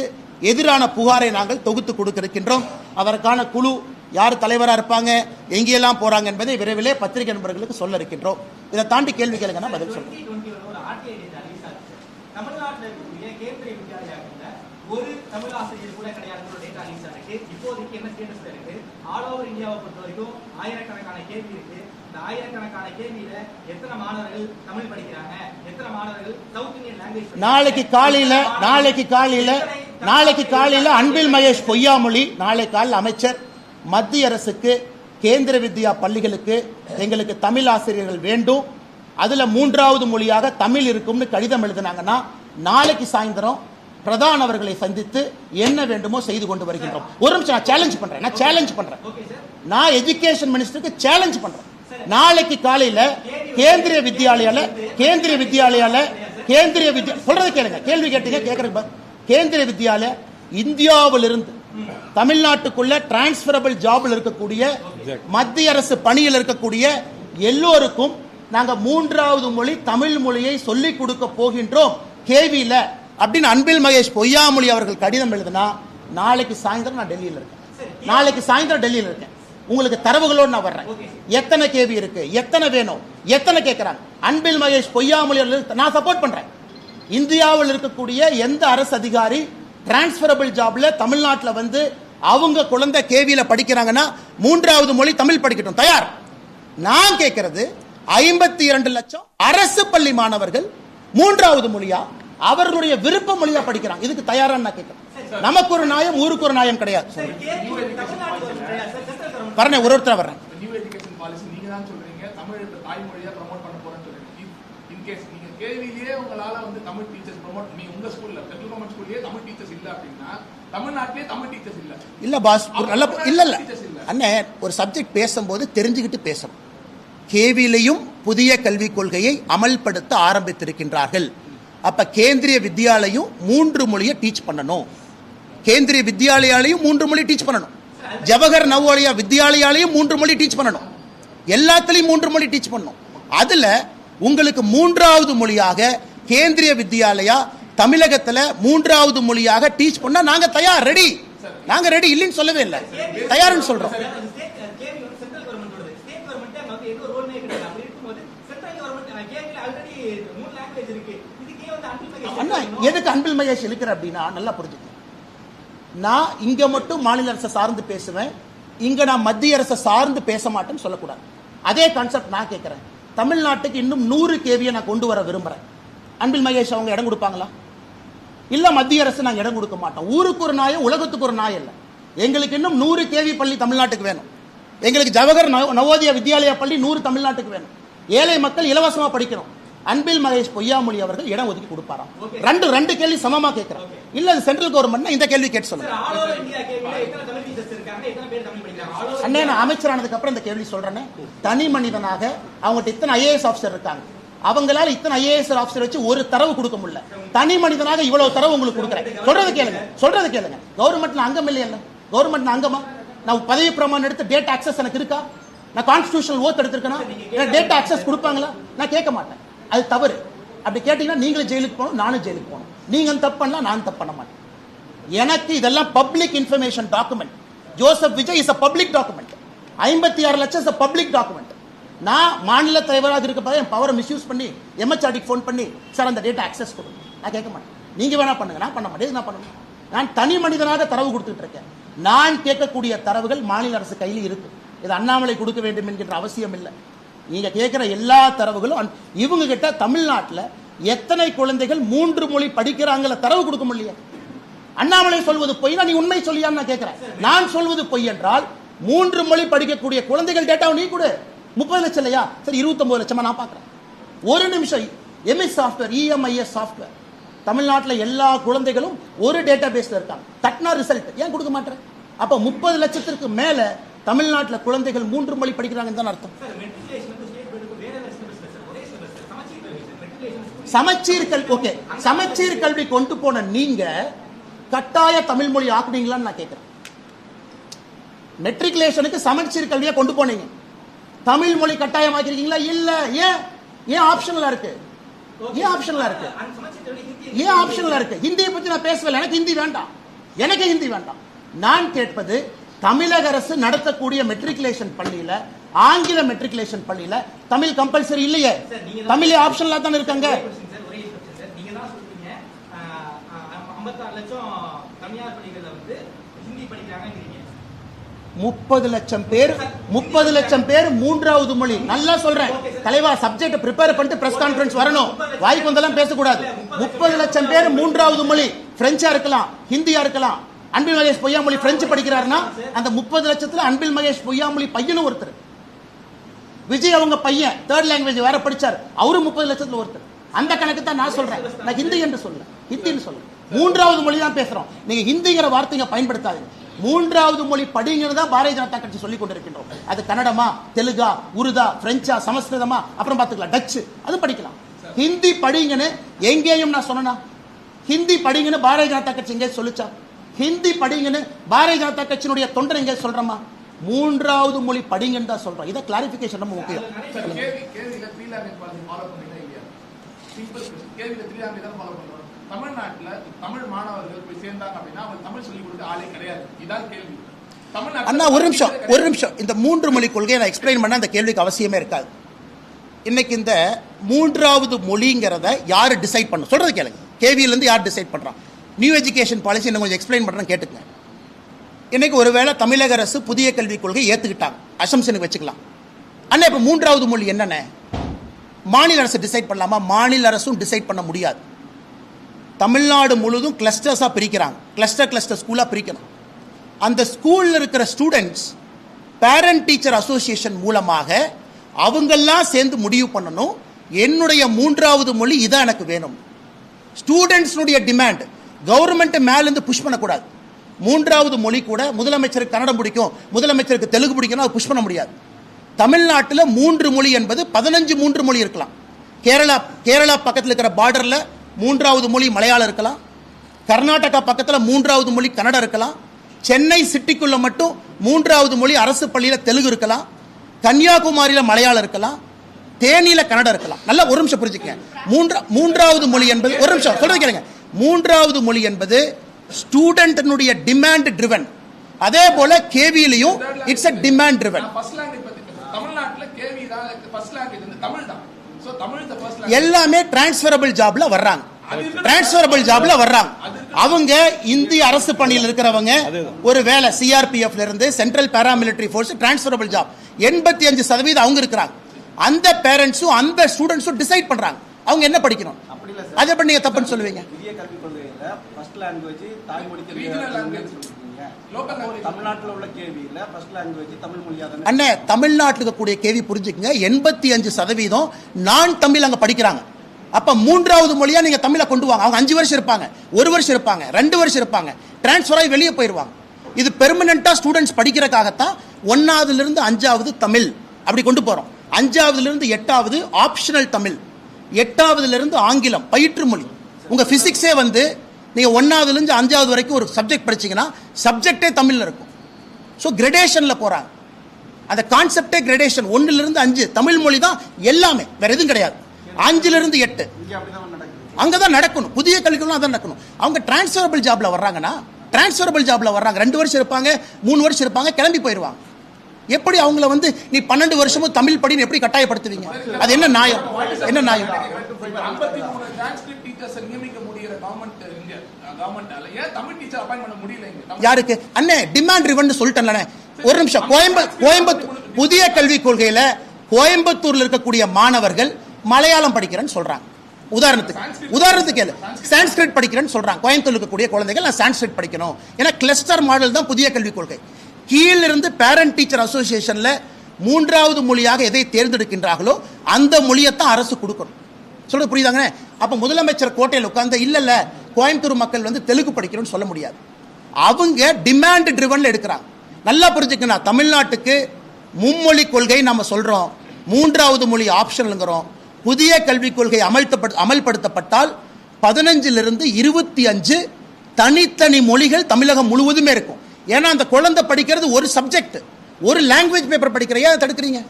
எதிரான புகாரை நாங்கள் தொகுத்து கொடுக்கின்றோம். அதற்கான குழு யார் தலைவராக இருப்பாங்க, எங்கெல்லாம் போறாங்க என்பதை விரைவிலே பத்திரிகை நண்பர்களுக்கு சொல்ல இருக்கின்றோம். இதை தாண்டி கேள்வி கேளுங்கன்னா பதில் சொல்றேன். ஒரு தமிழ் ஆசிரியர் கூட கிடையாது டேட்டா ரிலீஸ் ஆயிருக்கு. இப்போதைக்கு என்ன ஸ்டேட்டஸ்ல இருக்கு? ஆல் ஓவர் இந்தியாவை பொறுத்த வரைக்கும் ஆயிரக்கணக்கான கேள்வி இருக்கு. இந்த ஆயிரக்கணக்கான கேள்வியில எத்தனை மாணவர்கள் தமிழ் படிக்கிறாங்க, எத்தனை மாணவர்கள் சவுத் இந்தியன் லாங்குவேஜ்? நாளைக்கு காலையில அன்பில் மகேஷ் பொய்யாமொழி, நாளை காலையில் அமைச்சர் மத்திய அரசுக்கு கேந்திர வித்யா பள்ளிகளுக்கு எங்களுக்கு தமிழ் ஆசிரியர்கள் வேண்டும், அதுல 3வது மொழியாக தமிழ் இருக்கும்னு கடிதம் எழுதினாங்கன்னா நாளைக்கு சாயந்தரம் பிரதான் அவர்களை சந்தித்து என்ன வேண்டுமோ செய்து கொண்டு வருகின்றோம். ஒரு நிமிஷம் நான் சேலஞ்ச் பண்றேன். நான் எஜுகேஷன் மினிஸ்டருக்கு சேலஞ்ச் பண்றேன். நாளைக்கு காலையில கேந்திரிய வித்யாலயால சொல்றது கேளுங்க, கேள்வி கேட்டீங்க கேட்கறது. கேந்திரிய வித்யாலயா இந்தியாவிலிருந்து தமிழ்நாட்டுக்குள்ள டிரான்ஸ்பரபிள் ஜாப்ல இருக்கக்கூடிய மத்திய அரசு பணியில் இருக்கக்கூடிய எல்லோருக்கும் நாங்க 3வது மொழி தமிழ் மொழியை சொல்லிக் கொடுக்க போகின்றோம் கேவியில அப்படின்னு அன்பில் மகேஷ் பொய்யாமொழி அவர்கள் கடிதம் எழுதினா நாளைக்கு சாயந்தரம் நான் டெல்லியில் இருக்கேன். உங்களுக்கு தரவுகளோடு நான் வர்றேன். எத்தனை கேவி இருக்கு, எத்தனை வேணும், எத்தனை கேட்கிறாங்க. அன்பில் மகேஷ் பொய்யாமொழி நான் சப்போர்ட் பண்றேன். இந்தியாவில் இருக்கக்கூடிய எந்த அரசு அதிகாரி டிரான்ஸ்பரபிள் ஜாப்ல தமிழ்நாட்டில் வந்து அவங்க குழந்தை கேவியில படிக்கிறாங்கன்னா 3வது மொழி தமிழ் படிக்கட்டும், தயார். நான் கேட்கிறது 52 லட்சம் அரசு பள்ளி மாணவர்கள் 3வது மொழியா அவர்களுடைய விருப்ப மொழியா படிக்கிறாங்க. இதுக்கு தயாரா நான் கேட்கிறேன். நமக்கு ஒரு நியாயம், ஊருக்கு ஒரு நியாயம் கிடையாது. வரேன், ஒருத்தர் வர்றேன். கேள்வியிலேயே உங்களால வந்து தமிழ் டீச்சர்ஸ் ப்ரோமோட் நீ உங்க ஸ்கூல்ல சென்ட்ரல் கவர்மெண்ட் ஸ்கூல்லயே தமிழ் டீச்சர்ஸ் இல்ல அப்படின்னா தமிழ்நாட்டிலே தமிழ் டீச்சர்ஸ் இல்ல பாஸ். ஒரு நல்ல இல்ல அண்ணே, ஒரு சப்ஜெக்ட் பேசும்போது தெரிஞ்சுக்கிட்டு பேசணும். கேவிலையும் புதிய கல்விக் கொள்கையை அமல்படுத்த ஆரம்பித்திருக்கின்றார்கள். அப்ப கேந்திரிய வித்யாலயும் 3 மொழியை டீச் பண்ணணும். கேந்திரிய வித்யாலயாலையும் 3 மொழி டீச் பண்ணணும். ஜவஹர் நவோதயா வித்யாலயாலையும் 3 மொழி டீச் பண்ணணும். எல்லாத்துலயும் 3 மொழி டீச் பண்ணணும். அதுல உங்களுக்கு 3வது மொழியாக கேந்திரிய வித்யாலயா தமிழகத்துல 3வது மொழியாக டீச் பண்ணா நாங்க தயார், ரெடி. நாங்க ரெடி இல்லைன்னு சொல்லவே இல்லை, தயார்னு சொல்றோம். அண்ணா, எதுக்கு அன்பில் மகேஷ் இருக்கிற அப்படின்னா நல்லா புரிஞ்சுக்கணும். நான் இங்க மட்டும் மாநில அரசை சார்ந்து பேசுவேன், இங்க நான் மத்திய அரசை சார்ந்து பேச மாட்டேன்னு சொல்லக்கூடாது. அதே கான்செப்ட் நான் கேட்கிறேன். தமிழ்நாட்டுக்கு இன்னும் 100 கேவியை நான் கொண்டு வர விரும்புறேன். அன்பில் மகேஷ் அவங்க இடம் கொடுப்பாங்களா? இல்ல மத்திய அரசு நாங்க இடம் கொடுக்க மாட்டோம். ஊருக்கு ஒரு நாயம், உலகத்துக்கு ஒரு நாயம் இல்ல. எங்களுக்கு இன்னும் 100 கேவி பள்ளி தமிழ்நாட்டுக்கு வேணும். எங்களுக்கு ஜவஹர் நவோதயா வித்யாலயா பள்ளி 100 தமிழ்நாட்டுக்கு வேணும். ஏழை மக்கள் இலவசமா படிக்கணும். அன்பில் மகேஷ் பொய்யாமொழி அவர்கள் இடம் ஒதுக்கி கொடுப்பாராம். ரெண்டு கேள்வி சமமா கேட்கிறோம். இல்ல அது சென்ட்ரல் கவர்மெண்ட், இந்த கேள்வி கேட்டு சொல்லுங்க. அண்ணே, நான் அமைச்சரானதுக்கு அப்புறம் இந்த கேள்வி சொல்றேன். தனி மனிதனாக அவங்ககிட்ட இத்தனை ஐஏஎஸ் ஆஃபீஸர் இருக்காங்க, அவங்களால இத்தனை ஐஏஎஸ் ஆஃபீஸர் வச்சு ஒரு தரவு கொடுக்க முடியல. தனி மனிதனாக இவ்வளவு தரவு உங்களுக்கு கொடுக்குறேன். சொல்றது கேளுங்க. கவர்மெண்ட்ல அங்கம் இல்லையா? கவர்மெண்ட்ல அங்கமா? நான் பதவி பிரமாணம் எடுத்து டேட்டா ஆக்சஸ் எனக்கு இருக்கா? நான் கான்ஸ்டிடியூஷனல் ஓத் எடுத்திருக்கேனா? டேட்டா ஆக்சஸ் கொடுப்பாங்களா? நான் கேட்க மாட்டேன். அது தவறு. அப்படி கேட்டீங்கன்னா நீங்களும் ஜெயிலுக்கு போகணும், நானும் ஜெயிலுக்கு போகணும். நீங்க தப்பு பண்ணலாம், நான் தப்பு பண்ண மாட்டேன். எனக்கு இதெல்லாம் public information document. Joseph Vijay is a public document. 56 லட்சம் இஸ் a பப்ளிக் டாக்குமெண்ட். நான் மாநில தலைவராக இருக்கப்ப என் பவரை மிஸ்யூஸ் பண்ணி எம்எச்ஆர்டிக்கு ஃபோன் பண்ணி சார் அந்த டேட்டா ஆக்சஸ் கொடுங்க, நான் கேட்க மாட்டேன். நீங்க வேணா பண்ணுங்க, நான் பண்ண மாட்டேன். நான் பண்ணணும். நான் தனி மனிதனாக தரவு கொடுத்துட்டு இருக்கேன். நான் கேட்கக்கூடிய தரவுகள் மாநில அரசு கையில் இருக்கு. இது அண்ணாமலை கொடுக்க வேண்டும் என்கின்ற அவசியம் இல்லை. நீங்க கேட்கிற எல்லா தரவுகளும் இவங்க கிட்ட தமிழ்நாட்டில் எத்தனை குழந்தைகள் 3 மொழி படிக்கிறாங்கள தரவு கொடுக்க முடியல. அண்ணாமலை சொல்வது பொய், நீ உண்மை சொல்லியான்னு நான் கேட்கிறேன். நான் சொல்வது பொய் என்றால் 3 மொழி படிக்கக்கூடிய குழந்தைகள் டேட்டாவை நீ கொடு. 30 லட்சம் இல்லையா? சரி 29 லட்சமா நான் பார்க்கிறேன். ஒரு நிமிஷம். எம்எஸ் சாஃப்ட்வேர், இஎம்ஐஎஸ் சாஃப்ட்வேர் தமிழ்நாட்டில் எல்லா குழந்தைகளும் ஒரு டேட்டா பேஸ்ல இருக்காங்க. தட்னா ரிசல்ட் ஏன் கொடுக்க மாட்டேன்? அப்ப 30 லட்சத்திற்கு மேல தமிழ்நாட்டில் குழந்தைகள் 3 மொழி படிக்கிறாங்கன்னு தான் அர்த்தம். சமச்சீர் கல்வி கொண்டு போன நீங்க கட்டாய தமிழ் மொழி ஆக்குனீங்களான்னு நான் கேட்கிறேன். மெட்ரிகுலேஷனுக்கு சமச்சீர் கல்வியை கொண்டு போனீங்க, தமிழ் மொழி கட்டாயம் ஆக்கிருக்கீங்களா? இல்ல. ஏன் ஆப்ஷனலா இருக்கு? ஏன் ஆப்ஷனலா இருக்கு? ஹிந்தியை பத்தி நான் பேசவில்லை. எனக்கு ஹிந்தி வேண்டாம். எனக்கு ஹிந்தி வேண்டாம். நான் கேட்பது தமிழக அரசு நடத்தக்கூடிய மெட்ரிகுலேஷன் பள்ளியில, ஆங்கில மெட்ரிகுலேஷன் பள்ளியில தமிழ் கம்பல்சரி இல்லையே, தமிழ் ஆப்ஷன்ல தானே இருக்காங்க. 30 லட்சம் பேர் மூன்றாவது மொழி. நல்லா சொல்றேன் தலைவா, சப்ஜெக்ட் ப்ரிப்பேர் பண்ணிட்டு பிரஸ் கான்ஃபரன்ஸ் வரணும், வாய்க்கு வந்தெல்லாம் பேசக்கூடாது. 30 லட்சம் பேர் மூன்றாவது மொழி பிரெஞ்சா இருக்கலாம், ஹிந்தியா இருக்கலாம். அன்பில் மகேஷ் பொய்யாமொழி பிரெஞ்சு படிக்கிறாருன்னா அந்த 30 லட்சத்துல அன்பில் மகேஷ் பொய்யாமொழி பையனும் ஒருத்தர். விஜய் அவங்க பையன் தேர்ட் லாங்குவேஜ் வேற படிச்சார், அவரு 30 லட்சத்துல ஒருத்தர். அந்த கணக்கு தான் நான் சொல்றேன். நான் ஹிந்தி என்று சொல்ல, ஹிந்தின்னு சொல்ல, மூன்றாவது மொழி தான் பேசுறோம். நீங்க ஹிந்திங்கிற வார்த்தைங்க பயன்படுத்தாதீங்க. மூன்றாவது மொழி படிங்கிறது தான் பாரதிய ஜனதா கட்சி சொல்லிக் கொண்டிருக்கின்றோம். அது கன்னடமா, தெலுங்கா, உருதா, பிரெஞ்சா, சமஸ்கிருதமா, அப்புறம் பார்த்துக்கலாம், டச்சு, அது படிக்கலாம். ஹிந்தி படிங்கன்னு எங்கேயும் நான் சொன்னா? ஹிந்தி படிங்கன்னு பாரதிய ஜனதா கட்சி எங்கே சொல்லிச்சா? ஹிந்தி படிங்கன்னு பாரதிய ஜனதா கட்சியினுடைய தொண்டர் எங்கே சொல்றமா? மூன்றாவது மொழி படிங்கன்னு தான் சொல்றோம். இதை கிளாரிபிகேஷன் ரொம்ப முக்கியம். தமிழ்நாட்டுல தமிழ் மாணவர்கள் போய் சேர்ந்தாங்க அப்படின்னா அவங்க தமிழ் சொல்லிக் கொடுக்க ஆளே கிடையாது. இதான் கேள்வி. அண்ணா ஒரு நிமிஷம் இந்த 3 மொழி கொள்கையை நான் எக்ஸ்பிளைன் பண்ண அந்த கேள்விக்கு அவசியமே இருக்காது. இன்னைக்கு இந்த மூன்றாவது மொழிங்கிறத யாரு டிசைட் பண்ண சொல்றது கேளுங்க. கேவியில இருந்து யார் டிசைட் பண்றான்? நியூ எஜுகேஷன் பாலிசி இன்னும் கொஞ்சம் எக்ஸ்பிளைன் பண்றேன் கேட்டுங்க. இன்னைக்கு ஒருவேளை தமிழக அரசு புதிய கல்விக் கொள்கை ஏத்துக்கிட்டாங்க, அசம்ஷனுக்கு வச்சுக்கலாம். அண்ணா இப்ப மூன்றாவது மொழி என்னென்ன மாநில அரசு டிசைட் பண்ணலாமா? மாநில அரசும் டிசைட் பண்ண முடியாது. தமிழ்நாடு முழுதும் கிளஸ்டர்ஸாக பிரிக்கிறாங்க, கிளஸ்டர் ஸ்கூலாக பிரிக்கணும். அந்த ஸ்கூலில் இருக்கிற ஸ்டூடெண்ட்ஸ் பேரண்ட் டீச்சர் அசோசியேஷன் மூலமாக அவங்கெல்லாம் சேர்ந்து முடிவு பண்ணணும், என்னுடைய மூன்றாவது மொழி இதான் எனக்கு வேணும். ஸ்டூடெண்ட்ஸ்னுடைய டிமாண்ட் கவர்மெண்ட் மேலேருந்து புஷ் பண்ணக்கூடாது. மூன்றாவது மொழி கூட முதலமைச்சருக்கு கன்னடம் பிடிக்கும், முதலமைச்சருக்கு தெலுங்கு பிடிக்கும், அது புஷ் பண்ண முடியாது. தமிழ்நாட்டில் 3 மொழி என்பது 15 மொழி இருக்கலாம். கேரளா பக்கத்தில் இருக்கிற பார்டரில் மூன்றாவது மொழி மலையாளம் இருக்கலாம். கர்நாடகா பக்கத்தில் மூன்றாவது மொழி கன்னடம் இருக்கலாம். சென்னை சிட்டிக்குள்ள மட்டும் மூன்றாவது மொழி அரசு பள்ளியில் தெலுங்கு இருக்கலாம். கன்னியாகுமரியில் மலையாளம் இருக்கலாம். தேனியில கன்னடம் இருக்கலாம். நல்லா ஒரு நிமிஷம் புரிஞ்சுக்கங்க. மூன்றாவது மொழி என்பது, ஒரு நிமிஷம் சொல்றது கேளுங்க, மூன்றாவது மொழி என்பது ஸ்டூடெண்ட்னுடைய டிமாண்ட் ட்ரிவன். அதே போல கேவியிலையும் இட்ஸ் a டிமாண்ட் ட்ரிவன். எல்லாமே டிரான்ஸ்ஃபரபிள் ஜாப்ல வர்றாங்க. அவங்க இந்திய அரசு பணியில் இருக்கிறவங்க ஒரு வேலை சிஆர்பிஎஃப்ல இருந்து central paramilitary force transferable job 85% அவங்க இருக்கிறாங்க. அந்த பேரண்ட்ஸும் அந்த ஸ்டூடெண்ட்ஸும் டிசைட் பண்றாங்க அவங்க என்ன படிக்கணும். அதை பண்ணி நீங்க தப்புன்னு சொல்லுவீங்க. ஃபர்ஸ்ட் லாங்குவேஜ் தாய்மொழி தமிழ்நாட்டில் உள்ள கேவியில ஃபர்ஸ்ட் லாங்குவேஜ் தமிழ் மொழியா தான். அண்ணே தமிழ்நாட்டில் இருக்கக்கூடிய கேவி புரிஞ்சுக்கங்க, 85% நான் தமிழ் அங்க படிக்கிறாங்க. அப்ப மூன்றாவது மொழியா நீங்க தமிழை கொண்டு வாங்க. அவங்க 5 வருஷம் இருப்பாங்க, 1 வருஷம் இருப்பாங்க, 2 வருஷம் இருப்பாங்க, டிரான்ஸ்ஃபர் ஆகி வெளியே போயிடுவாங்க. இது பெர்மனண்டா ஸ்டூடெண்ட்ஸ் படிக்கிறதுக்காகத்தான் 1வது இருந்து 5வது தமிழ் அப்படி கொண்டு போறோம். 5வது இருந்து 8வது ஆப்ஷனல் தமிழ், 8வது இருந்து ஆங்கிலம் பயிற்று மொழி. உங்க பிசிக்ஸே வந்து நீங்க 1வது இருந்து 5வது வரைக்கும் ஒரு சப்ஜெக்ட் படிச்சீங்கன்னா சப்ஜெக்டே தமிழ்ல இருக்கும். ஸோ கிரடேஷன்ல போறாங்க. அந்த கான்செப்டே கிரடேஷன். 1ல இருந்து 5 தமிழ் மொழி தான் எல்லாமே, வேற எதுவும் கிடையாது. 5ல இருந்து 8 அங்கதான் நடக்கணும். புதிய கல்விக்குள்ள அதான் நடக்கணும். அவங்க டிரான்ஸ்ஃபரபிள் ஜாப்ல வர்றாங்கன்னா, டிரான்ஸ்ஃபரபிள் ஜாப்ல வர்றாங்க, 2 வருஷம் இருப்பாங்க, 3 வருஷம் இருப்பாங்க, கிளம்பி போயிடுவாங்க. எப்படி அவங்கள வந்து நீ 12 வருஷமும் தமிழ் படின்னு எப்படி கட்டாயப்படுத்துவீங்க? அது என்ன நியாயம்? என்ன நியாயம்? யாருக்கு அண்ணே டிமாண்ட் ரிவன் சொல்லிட்டேன். ஒரு நிமிஷம். கோயம்புத்தூர் புதிய கல்விக் கொள்கையில கோயம்புத்தூர்ல இருக்கக்கூடிய மாணவர்கள் மலையாளம் படிக்கிறேன்னு சொல்றாங்க. உதாரணத்துக்கு சான்ஸ்கிரிட் படிக்கிறேன்னு சொல்றாங்க. கோயம்புத்தூர் இருக்கக்கூடிய குழந்தைகள் நான் சான்ஸ்கிரிட் படிக்கணும். ஏன்னா கிளஸ்டர் மாடல் தான் புதிய கல்விக் கொள்கை. கீழிருந்து பேரண்ட் டீச்சர் அசோசியேஷன்ல 3வது மொழியாக எதை தேர்ந்தெடுக்கின்றார்களோ அந்த மொழியைத்தான் அரசு கொடுக்கணும். சொல்றது புரியுதாங்க? அப்ப முதலமைச்சர் கோட்டையில் உட்கார்ந்து இல்ல கோயம்புத்தூர் மக்கள் வந்து தெலுங்கு படிக்கணும்னு சொல்ல முடியாது. அவங்க டிமாண்ட் ட்ரிவன்ல எடுக்கிறாங்க. நல்லா புரிஞ்சுக்கணும். தமிழ்நாட்டுக்கு மும்மொழி கொள்கை நம்ம சொல்றோம், 3வது மொழி ஆப்ஷனல்ங்கிறோம். புதிய கல்விக் கொள்கை அமல்படுத்தப்பட்டால் 15லிருந்து 25 தனித்தனி மொழிகள் தமிழகம் முழுவதுமே இருக்கும். ஏன்னா அந்த குழந்தை படிக்கிறது ஒரு சப்ஜெக்ட், ஒரு லாங்குவேஜ் பேப்பர் படிக்கிற. ஏன் தடுக்கிறீங்க?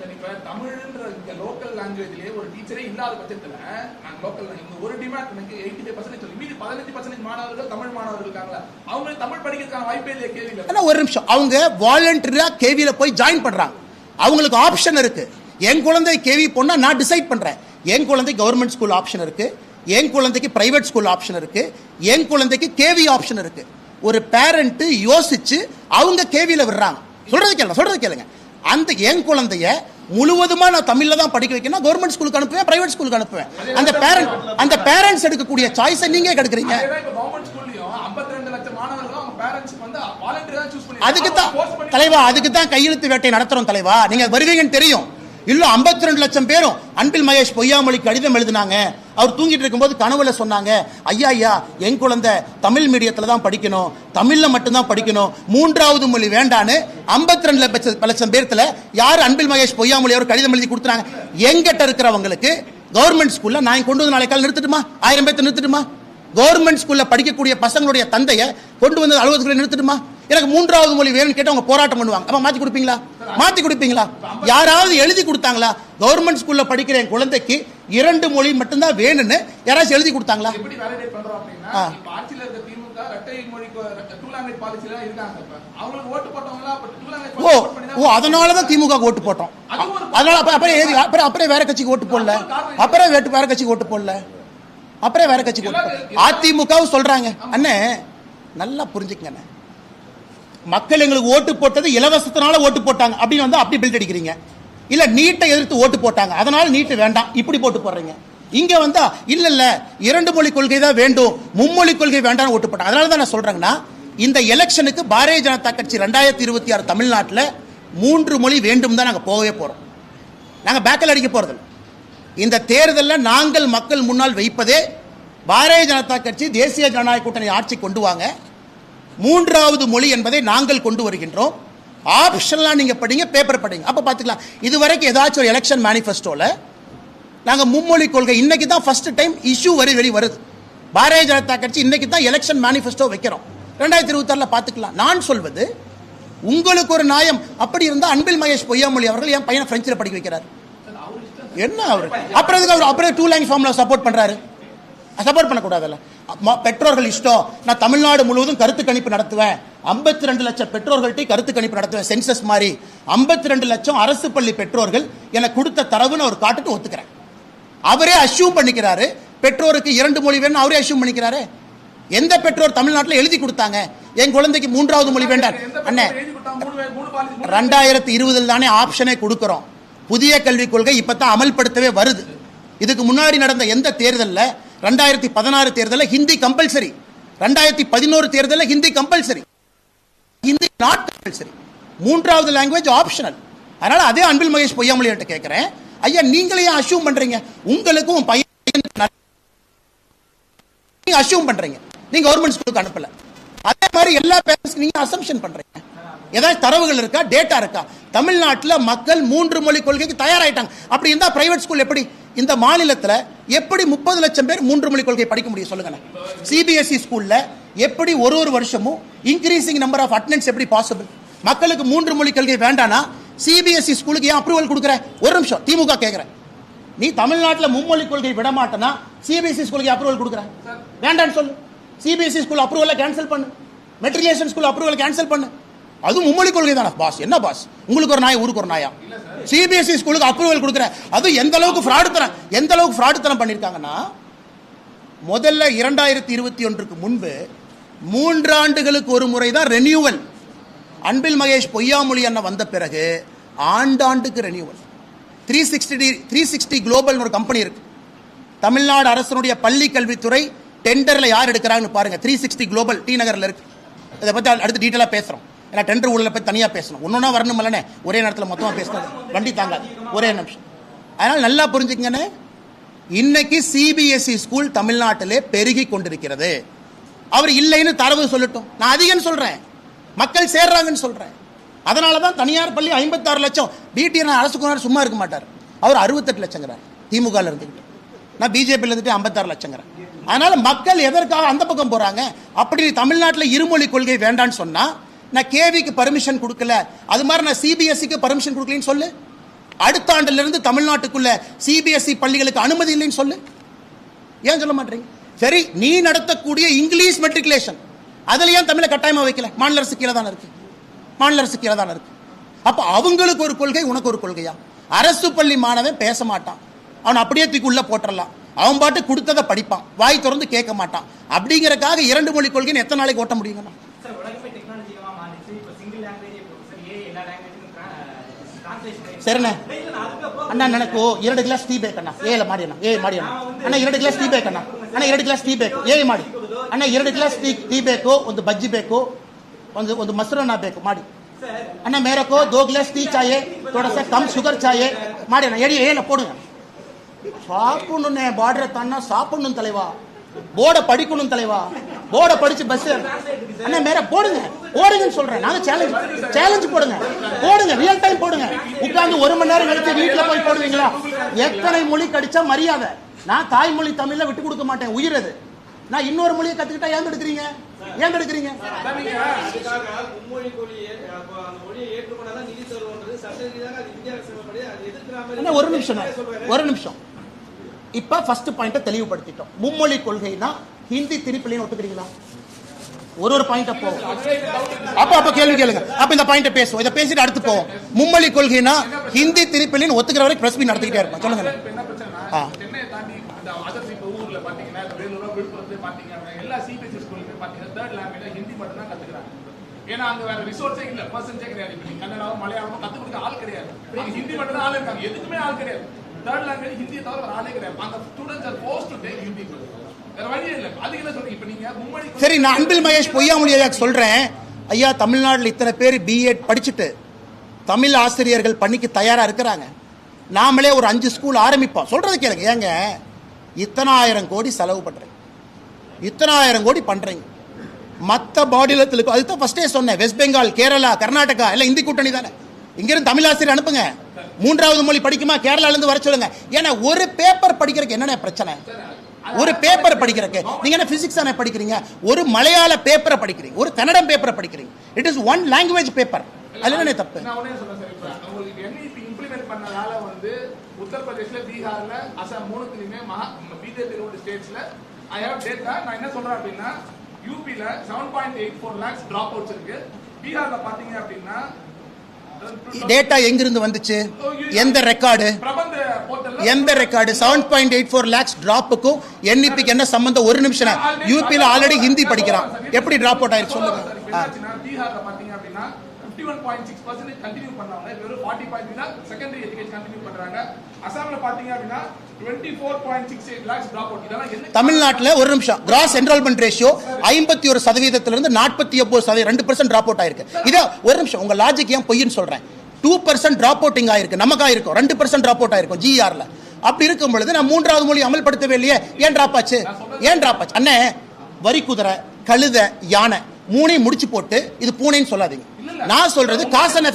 லோக்கல் இந்த ஒரு டிமாண்ட் எனக்கு 85% சொல்லி மீதி 15% மாணவர்கள் தமிழ் மாணவர்கள் இருக்காங்களா, அவங்க தமிழ் படிக்கிறதுக்கான வாய்ப்பே இல்லையா கேள்வியில? ஆனா ஒரு நிமிஷம், அவங்க வாலண்டரியா கேவில போய் ஜாயின் பண்றாங்க, அவங்களுக்கு ஆப்ஷன் இருக்கு. என் குழந்தை கேவி போனா நான் டிசைட் பண்றேன். என் குழந்தை கவர்மெண்ட் ஸ்கூல் ஆப்ஷன் இருக்கு, என் குழந்தைக்கு பிரைவேட் ஸ்கூல் ஆப்ஷன் இருக்கு, என் குழந்தைக்கு கேவி ஆப்ஷன் இருக்கு. ஒரு பேரண்ட் யோசிச்சு அவங்க கேவில விடுறாங்க. சொல்றது கேளுங்க. அந்த என் குழந்தைய முழுவதுமா நான் தமிழ்ல தான் படிக்க வைக்கணும், கவர்மெண்ட் ஸ்கூலுக்கு அனுப்புவேன், பிரைவேட் ஸ்கூலுக்கு அனுப்புவேன். அந்த பேரண்ட்ஸ் எடுக்கக்கூடிய சாய்ஸை நீங்க எடுக்கிறீங்க. அதுக்கு தான் தலைவா, அதுக்கு தான் கையெழுத்து வேட்டை நடத்துறோம் தலைவா. நீங்க வருவீங்கன்னு தெரியும். இல்ல 52 லட்சம் பேரும் அன்பில் மகேஷ் பொய்யாமொழி கடிதம் எழுதினாங்க. அவர் தூங்கிட்டு இருக்கும்போது கனவுல சொன்னாங்க, ஐயா என் குழந்தை தமிழ் மீடியத்துல தான் படிக்கணும், தமிழ்ல மட்டும்தான் படிக்கணும், 3வது மொழி வேண்டான்னு 52 லட்சம் பேர்த்துல யார் அன்பில் மகேஷ் பொய்யாமொழி அவர் கடிதம் எழுதி கொடுத்துறாங்க. எங்கிட்ட இருக்கிறவங்களுக்கு கவர்மெண்ட் ஸ்கூல்ல நான் கொண்டு வந்து நாளை கால நிறுத்திட்டுமா, 1000 பேர்த்த நிறுத்திட்டுமா? கவர்மெண்ட் ஸ்கூல்ல படிக்கக்கூடிய பசங்களுடைய தந்தையை கொண்டு வந்து அலுவலகத்தில் நிறுத்திட்டுமா? எனக்கு 3வது மொழி வேணும்னு கேட்டு அவங்க போராட்டம் பண்ணுவாங்க. அப்ப மாத்தி கொடுப்பீங்களா? யாராவது எழுதி கொடுத்தாங்களா? கவர்மெண்ட் ஸ்கூல்ல படிக்கிற என் குழந்தைக்கு 2 மொழி மட்டும்தான் வேணும்னு யாராச்சும் எழுதி கொடுத்தாங்களா? எப்படி வேலிடேட் பண்றோம் அப்படின்னா, இப்ப ஆட்சியில இருக்க திமுக இரட்டை மொழிக்கு டூ லாங்குவேஜ் பாலிசில இருக்காங்க. இப்ப அவங்களுக்கு ஓட்டு போட்டவங்களா அப்ப டூ லாங்குவேஜ் பாலிசி பண்ணி தான் அதனால தான் திமுக ஓட்டு போட்டோம். அதனால அப்புறம் வேற கட்சிக்கு ஓட்டு போடல, அப்புறம் வேற கட்சிக்கு ஓட்டு போடல, அப்புறம் வேற கட்சிக்கு ஓட்டு போடல. அதிமுகவும் சொல்றாங்க. அண்ணே நல்லா புரிஞ்சுக்கங்க, மக்கள் எங்களுக்கு ஓட்டு போட்டது இலவசத்தினால ஓட்டு போட்டாங்க அப்படின்னு வந்து அப்படி பில்ட் அடிக்கிறீங்க. இல்ல நீட்டை எதிர்த்து ஓட்டு போட்டாங்க அதனால நீட்டு வேண்டாம் இப்படி போட்டு போடுறீங்க. இங்க வந்தா இல்ல 2 மொழி கொள்கை தான் வேண்டும், மும்மொழி கொள்கை வேண்டாம் ஓட்டு போட்டாங்க. அதனால தான் நான் சொல்றேங்கன்னா, இந்த எலெக்ஷனுக்கு பாரதிய ஜனதா கட்சி 2026 தமிழ்நாட்டில் 3 மொழி வேண்டும் தான் நாங்க போகவே போறோம். நாங்க பேக்கல் அடிக்க போறது. இந்த தேர்தலில் நாங்கள் மக்கள் முன்னால் வைப்பதே பாரதிய ஜனதா கட்சி தேசிய ஜனநாயக கூட்டணி ஆட்சி கொண்டு வாங்க, 3வது மொழி என்பதை நாங்கள் கொண்டு வருகின்றோம். ஆப்ஷன்லாம் நீங்க படிங்க, பேப்பர் படிங்க, அப்ப பாத்துக்கலாம். இதுவரைக்கும் ஏதாச்சும் ஒரு எலெக்ஷன் மேனிஃபெஸ்டோல நாங்க மும்மொழி கொள்கை இன்னைக்கு தான் ஃபர்ஸ்ட் டைம் இஷ்யூ வெளி வருது. பாரதிய ஜனதா கட்சி இன்னைக்கு தான் எலெக்ஷன் மேனிஃபெஸ்டோ வைக்கிறோம். 2026 பாத்துக்கலாம். நான் சொல்வது, உங்களுக்கு ஒரு நியாயம் அப்படி இருந்தா அன்பில் மகேஷ் பொய்யாமொழி அவர்கள் என் பையனை பிரெஞ்சில் படிக்க வைக்கிறார். என்ன அவரு அப்புறம் 2 லாங்குவேஜ் ஃபார்முலா சப்போர்ட் பண்றாரு? சப்போர்ட் பண்ணக்கூடாதுல்ல. பெற்றோர்கள் இஷ்டம். நான் தமிழ்நாடு முழுவதும் கருத்து கணிப்பு நடத்துவேன், 52 லட்சம் பெற்றோர்கள்ட்ட கருத்து கணிப்பு நடத்துவேன், சென்சஸ் மாதிரி 52 லட்சம் அரசு பள்ளி பெற்றோர்கள் எனக்கு கொடுத்த தரவுன்னு அவர் காட்டுட்டு ஒத்துக்கிறேன். அவரே அஷ்யூம் பண்ணிக்கிறாரு, பெற்றோருக்கு 2 மொழி வேணும் அவரே அஷ்யூம் பண்ணிக்கிறாரு. எந்த பெற்றோர் தமிழ்நாட்டில் எழுதி கொடுத்தாங்க என் குழந்தைக்கு 3வது மொழி வேண்டாம்? அண்ணே 2020 தானே ஆப்ஷனே கொடுக்கிறோம். புதிய கல்விக் கொள்கை இப்பதான் அமல்படுத்தவே வருது. இதுக்கு முன்னாடி நடந்த எந்த தேர்தலில் 2016 தேர்தலில் ஹிந்தி கம்பல்சரி, 2011 தேர்தலில் Hindi compulsory, Hindi not compulsory, 3வது லாங்குவேஜ் ஆப்ஷனல். அதனால அதே அன்பில் மகேஷ் பொய்யாமொழி கிட்ட கேட்கிறேன், ஐயா நீங்களே அஷ்யூம் பண்றீங்க, உங்களுக்கும் உன் பையன் நீங்க அஷ்யூம் பண்றீங்க, நீங்க கவர்மெண்ட் ஸ்கூலுக்கு அனுப்பல. அதே மாதிரி எல்லா பேரண்ட்ஸ்க்கு நீங்க அசம்ப்ஷன் பண்றீங்க. ஏதாவது தரவுகள் இருக்கா, டேட்டா இருக்கா? தமிழ்நாட்டில் மக்கள் 3 மொழி கொள்கைக்கு தயாராயிட்டாங்க. அப்படி இருந்தா பிரைவேட் ஸ்கூல் எப்படி இந்த மாநிலத்தில் எப்படி 30 லட்சம் பேர் 3 மொழி கொள்கை படிக்க முடியும் சொல்லுங்க? சிபிஎஸ்இ ஸ்கூல்ல எப்படி ஒரு வருஷமும் இன்க்ரீசிங் நம்பர் ஆஃப் அட்டெண்டன்ஸ் எப்படி பாசிபிள்? மக்களுக்கு 3 மொழி கொள்கை வேண்டானா சிபிஎஸ்இ ஸ்கூலுக்கு ஏன் அப்ரூவல் கொடுக்குற? ஒரு நிமிஷம், திமுக கேட்கிறேன், நீ தமிழ்நாட்டில் மும்மொழி கொள்கை விட மாட்டேனா சிபிஎஸ்இ ஸ்கூலுக்கு அப்ரூவல் கொடுக்குற? வேண்டான்னு சொல்லு. சிபிஎஸ்இ ஸ்கூல் அப்ரூவலை கேன்சல் பண்ணு, மெட்ரிகுலேஷன் ஸ்கூல் அப்ரூவல் கேன்சல் பண்ணு. அது மும்மொழி கொள்கை தானே பாஸ்? என்ன பாஸ், உங்களுக்கு ஒரு நாய் ஊருக்கு ஒரு நாயா? சிபிஎஸ்இ ஸ்கூலுக்கு அப்ரூவல் கொடுக்குற, அது எந்த அளவுக்கு ஃப்ராடுத்தனம் பண்ணிருக்காங்கன்னா, முதல்ல 2021 முன்பு 3 ஆண்டுகளுக்கு ஒரு முறை தான் ரெனியூவல். அன்பில் மகேஷ் பொய்யாமொழி அண்ணன் வந்த பிறகு ஆண்டாண்டுக்கு ரெனியூவல். 360 குளோபல் ஒரு கம்பெனி இருக்கு, தமிழ்நாடு அரசனுடைய பள்ளி கல்வித்துறை டெண்டர்ல யார் எடுக்கிறாங்கன்னு பாருங்க. 360 குளோபல் டி நகர்ல இருக்கு. இதை பத்தி அடுத்து டீட்டெயிலா பேசுறோம். ஏன்னா டெண்டர் ஊழலை பத்தி தனியா பேசணும், ஒன்னொன்னா வரணும் இல்லைன்னு ஒரே நேரத்தில் மொத்தமா பேசுறது வண்டி தாங்காது. ஒரே நிமிஷம். அதனால நல்லா புரிஞ்சுக்கங்கன்னு, இன்னைக்கு சிபிஎஸ்இ ஸ்கூல் தமிழ்நாட்டிலே பெருகி கொண்டிருக்கிறது. அவர் இல்லைன்னு தரவு சொல்லட்டும், நான் அதிகம் சொல்றேன், மக்கள் சேர்றாங்கன்னு சொல்றேன். அதனாலதான் தனியார் பள்ளி 56 லட்சம். பிடிஆர் அரசு சும்மா இருக்க மாட்டார், அவர் 68 லட்சங்கிறார் திமுக இருந்துகிட்டு, நான் பிஜேபி இருந்துட்டு 56 லட்சங்கிறேன். அதனால மக்கள் எதற்காக அந்த பக்கம் போறாங்க? அப்படி தமிழ்நாட்டில் இருமொழி கொள்கை வேண்டான்னு சொன்னா, நான் கேவிக்கு பர்மிஷன் கொடுக்கல, அது மாதிரி நான் சிபிஎஸ்சிக்கு பர்மிஷன் கொடுக்கலன்னு சொல்லு. அடுத்த ஆண்டிலிருந்து தமிழ்நாட்டுக்குள்ள சிபிஎஸ்இ பள்ளிகளுக்கு அனுமதி இல்லைன்னு சொல்லு. ஏன் சொல்ல மாட்டீங்க? சரி, நீ நடத்தக்கூடிய இங்கிலீஷ் மெட்ரிகுலேஷன் அதுல ஏன் தமிழை கட்டாயமா வைக்கல? மாநில அரசு கீழே தானே இருக்கு, மாநில அரசு கீழே தானே இருக்கு. அப்ப அவங்களுக்கு ஒரு கொள்கை, உனக்கு ஒரு கொள்கையா? அரசு பள்ளி மாணவன் பேச மாட்டான், அவன் அப்படியே தூக்கி உள்ள போட்டுடலாம், அவன் பாட்டு கொடுத்ததை படிப்பான், வாய் திறந்து கேட்க மாட்டான். அப்படிங்கறக்காக 2 மொழி கொள்கைன்னு எத்தனை நாளைக்கு ஓட்ட முடியுங்கண்ணா? சரிண்ணே அண்ணா, எனக்கு 2 கிளாஸ் டீ பேக் அண்ணா, ஏல மாடி அண்ணா, மாடி அண்ணா 2 கிளாஸ் டீ பேக் அண்ணா, 2 கிளாಸ್ ಟೀ ಬೇಕು, ಮಾಡಿ ಅಣ್ಣ 2 ಗ್ಲಾಸ್ ಟೀ ಬೇಕು, ಒಂದು ಬಜ್ಜಿ ಬೇಕು, ಒಂದು ಮೊಸರನ್ನ ಬೇಕು ಮಾಡಿ ಅಣ್ಣ. मेरे को 2 ग्लास टी चाहिए, थोड़ा सा कम शुगर चाहिए ಮಾಡಿ ಅಣ್ಣ. ಏನ போடுங்க. சாப்பிடணும்னே பார்டர் தானா சாப்பிடணும் தலைவா, போர்டை படிக்கணும் தலைவா, போர்டை படிச்சு பஸ் அண்ணா மேல போடுங்க, போடுங்கன்னு சொல்றேன். நாங்க சேலஞ்ச் போடுங்க, ரியல் டைம் போடுங்க. உட்கார்ந்து 1 மணி நேரம் கழிச்சு வீட்டுல போய் போடுவீங்களா? எத்தனை மொழி கடிச்சா மரியாதை. நான் தாய்மொழி தமிழ்ல விட்டு கொடுக்க மாட்டேன், உயிர் அது. நான் இன்னொரு மொழியை கத்துக்கிட்டா ஏன் எடுக்கிறீங்க? ஒரு நிமிஷம். இப்ப ஃபர்ஸ்ட் பாயிண்ட தெளிவுபடுத்திட்டோம். மும்மொழி கொள்கைனா ஹிந்தி திருப்பிலின்னு ஒத்துக்கிறீங்களா? ஒரு பாயிண்ட போவோம். அப்ப கேள்வி கேளுங்க. அப்ப இந்த பாயிண்ட பேசுவோம். இத பேசிட்டு அடுத்து போவோம். மும்மொழி கொள்கைனா ஹிந்தி திருப்பிலின்னு ஒத்துக்கிற வரைக்கும் பிரஸ் மீட் நடத்திக்கிட்டே இருப்போம். சொல்லுங்க. எல்லா சிபிஎஸ்இ ஸ்கூலுமே பாத்தீங்கன்னா தேர்ட் லாங்குவேஜ் ஹிந்தி மட்டும் தான் கத்துக்கிறாங்க. ஏன்னா அங்க வேற ரிசோர்ஸே இல்ல, பர்சன்டேஜ் கிடையாது. இப்ப நீங்க கன்னடாவோ மலையாளமோ கத்து கொடுக்க ஆள் கிடையாது, ஹிந்தி மட்டும் தான் ஆள் இருக்காங்க. எதுக்குமே ஆள் கிடையாது. தேர்ட் லாங்குவேஜ் ஹிந்தியை தவிர வேற ஆளே கிடையாது. அங்க students are forced to take Hindi. வேற வழியே இல்ல. அதுக்கு என்ன சொல்றீங்க? இப்ப நீங்க மும்மொழி சரி, நான் அன்பில் மகேஷ் பொய்யாமொழியாக சொல்றேன். ஐயா, தமிழ்நாட்டில் இத்தனை பேர் பிஎட் படிச்சுட்டு தமிழ் ஆசிரியர்கள் பணிக்கு தயாரா இருக்கிறாங்க. நாமளே ஒரு 5 ஸ்கூல் ஆரம்பிப்போம். சொல்றது கேளுங்க. ஏங்க இத்தனை 1000 கோடி செலவு பண்றீங்க, இத்தனை 1000 கோடி பண்றீங்க. மற்ற மாநிலத்தில் அதுதான் ஃபர்ஸ்டே சொன்னேன். வெஸ்ட் பெங்கால், கேரளா, கர்நாடகா எல்லாம் இந்தி கூட்டணி தானே. இங்கிருந்து தமிழ் ஆசிரியர் அனுப்புங்க. 3வது மொழி படிக்குமா கேரளால இருந்து வர சொல்லுங்க. ஏன்னா ஒரு பேப்பர் படிக்கிறதுக்கு என்னென்ன பிரச்சனை? ஒரு பேப்பர் படிக்கிறதுக்கு நீங்க என்ன பிசிக்ஸ் தானே படிக்கிறீங்க? ஒரு மலையாள பேப்பரை படிக்கிறீங்க, ஒரு கன்னடம் பேப்பரை படிக்கிறீங்க. It is one language paper. அதுல என்ன தப்பு? நான் உடனே சொல்றேன் சார். இப்ப உங்களுக்கு என்இபி இம்ப்ளிமென்ட் பண்ணனால வந்து உத்தரப்பிரதேஷ்ல, பீகார்ல, அசாம் 3த்துலயுமே பிஜேபி ரூல்டு ஸ்டேட்ஸ்ல ஐ ஹேவ் டேட்டா. நான் என்ன சொல்றேன் அப்படின்னா, யூபில 7.84 lakhs டிராப் அவுட்ஸ் இருக்கு. பீகார்ல பாத்தீங்க அப்படின்னா டேட்டா எங்க இருந்து வந்துச்சு? எந்த ரெக்கார்டு? எந்த ரெக்கார்டு? 7.84 lakhs டிராப்புக்கும் என்இபிக்கு என்ன சம்பந்தம்? ஒரு நிமிஷம். யூபில ஆல்ரெடி ஹிந்தி படிக்கிறான், எப்படி டிராப் அவுட் ஆயிருக்கு சொல்லுங்க. பீகார்ல பாத்தீங்க அப்படின்னா 51.6% கண்டினியூ பண்ணாங்க. வெறும் 40.3 தான் செகண்டரி எஜுகேஷன் கண்டினியூ பண்றாங்க. அசாம்ல பாத்தீங்க அப்படின்னா 24.68 lakhs டிராப் அவுட். இதெல்லாம் என்ன? தமிழ்நாட்டுல ஒரு நிமிஷம். Cross enrolment ratio 51% 49%, 2% drop out ஆயிருக்கு. இத ஒரு நிமிஷம். உங்க லாஜிக் ஏன் பொய்ன்னு சொல்றேன். 2% டிராப் அவுட்டிங் ஆயிருக்கு, நமக்கு ஆயிருக்கும். 2% டிராப் அவுட் ஆயிருக்கும் ஜிஆர்ல. அப்படி இருக்கும் பொழுது நான் 3வது மொழி அமல்படுத்தவே இல்லையே, ஏன் டிராப் ஆச்சு? ஏன் டிராப் ஆச்சு? அண்ணே, வரி குதிரை, கழுதை, யானை 3ஐயும் முடிச்சு போட்டு இது பூனைன்னு சொல்லாதீங்க. நான் சொல்றது காஸ் அண்ட்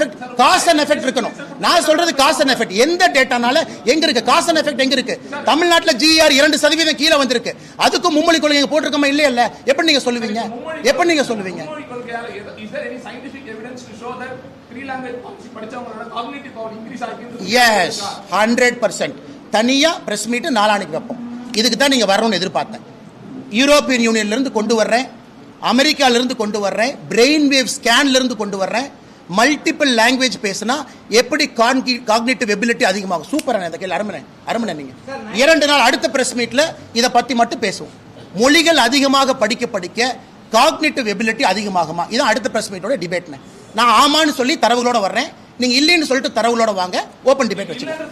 எஃபெக்ட் இருக்கணும். நான் சொல்றது காஸ் அண்ட் எஃபெக்ட். எந்த டேட்டானால எங்க இருக்கு காஸ் அண்ட் எஃபெக்ட்? எங்க இருக்கு? தமிழ்நாட்டுல ஜிஆர் 2% கீழே வந்திருக்கு. அதுக்கும் மும்மொழி கொள்கை போட்டிருக்கோமா இல்லையா? இல்ல. எப்படி நீங்க சொல்லுவீங்க? எப்படி நீங்க சொல்லுவீங்க? எஸ், 100%. தனியா பிரஸ் மீட் நாளானிக்கு வைப்போம். இதுக்கு தான் நீங்க வரணும்னு எதிர்பார்த்தேன். யூரோப்பியன் யூனியன்ல இருந்து கொண்டு வர்றேன், அமெரிக்கால இருந்து கொண்டு வர்றேன், பிரெயின் வேவ் ஸ்கேன்ல இருந்து கொண்டு வர்றேன். மல்டிபிள் லாங்குவேஜ் பேசினா எப்படி காக்னிட்டிவ் எபிலிட்டி அதிகமாகும்? சூப்பர். இந்த கேள்வி அருமனை. நீங்க 2 நாள் அடுத்த பிரஸ் மீட்ல இதை பத்தி மட்டும் பேசுவோம். மொழிகள் அதிகமாக படிக்க காக்னிட்டிவ் எபிலிட்டி அதிகமாகுமா? இதான் அடுத்த பிரஸ் மீட்டோட டிபேட். நான் ஆமான்னு சொல்லி தரவுகளோட வர்றேன், நீங்க இல்லைன்னு சொல்லிட்டு தரவுகளோட வாங்க. ஓபன் டிபேட் வச்சுக்கோங்க.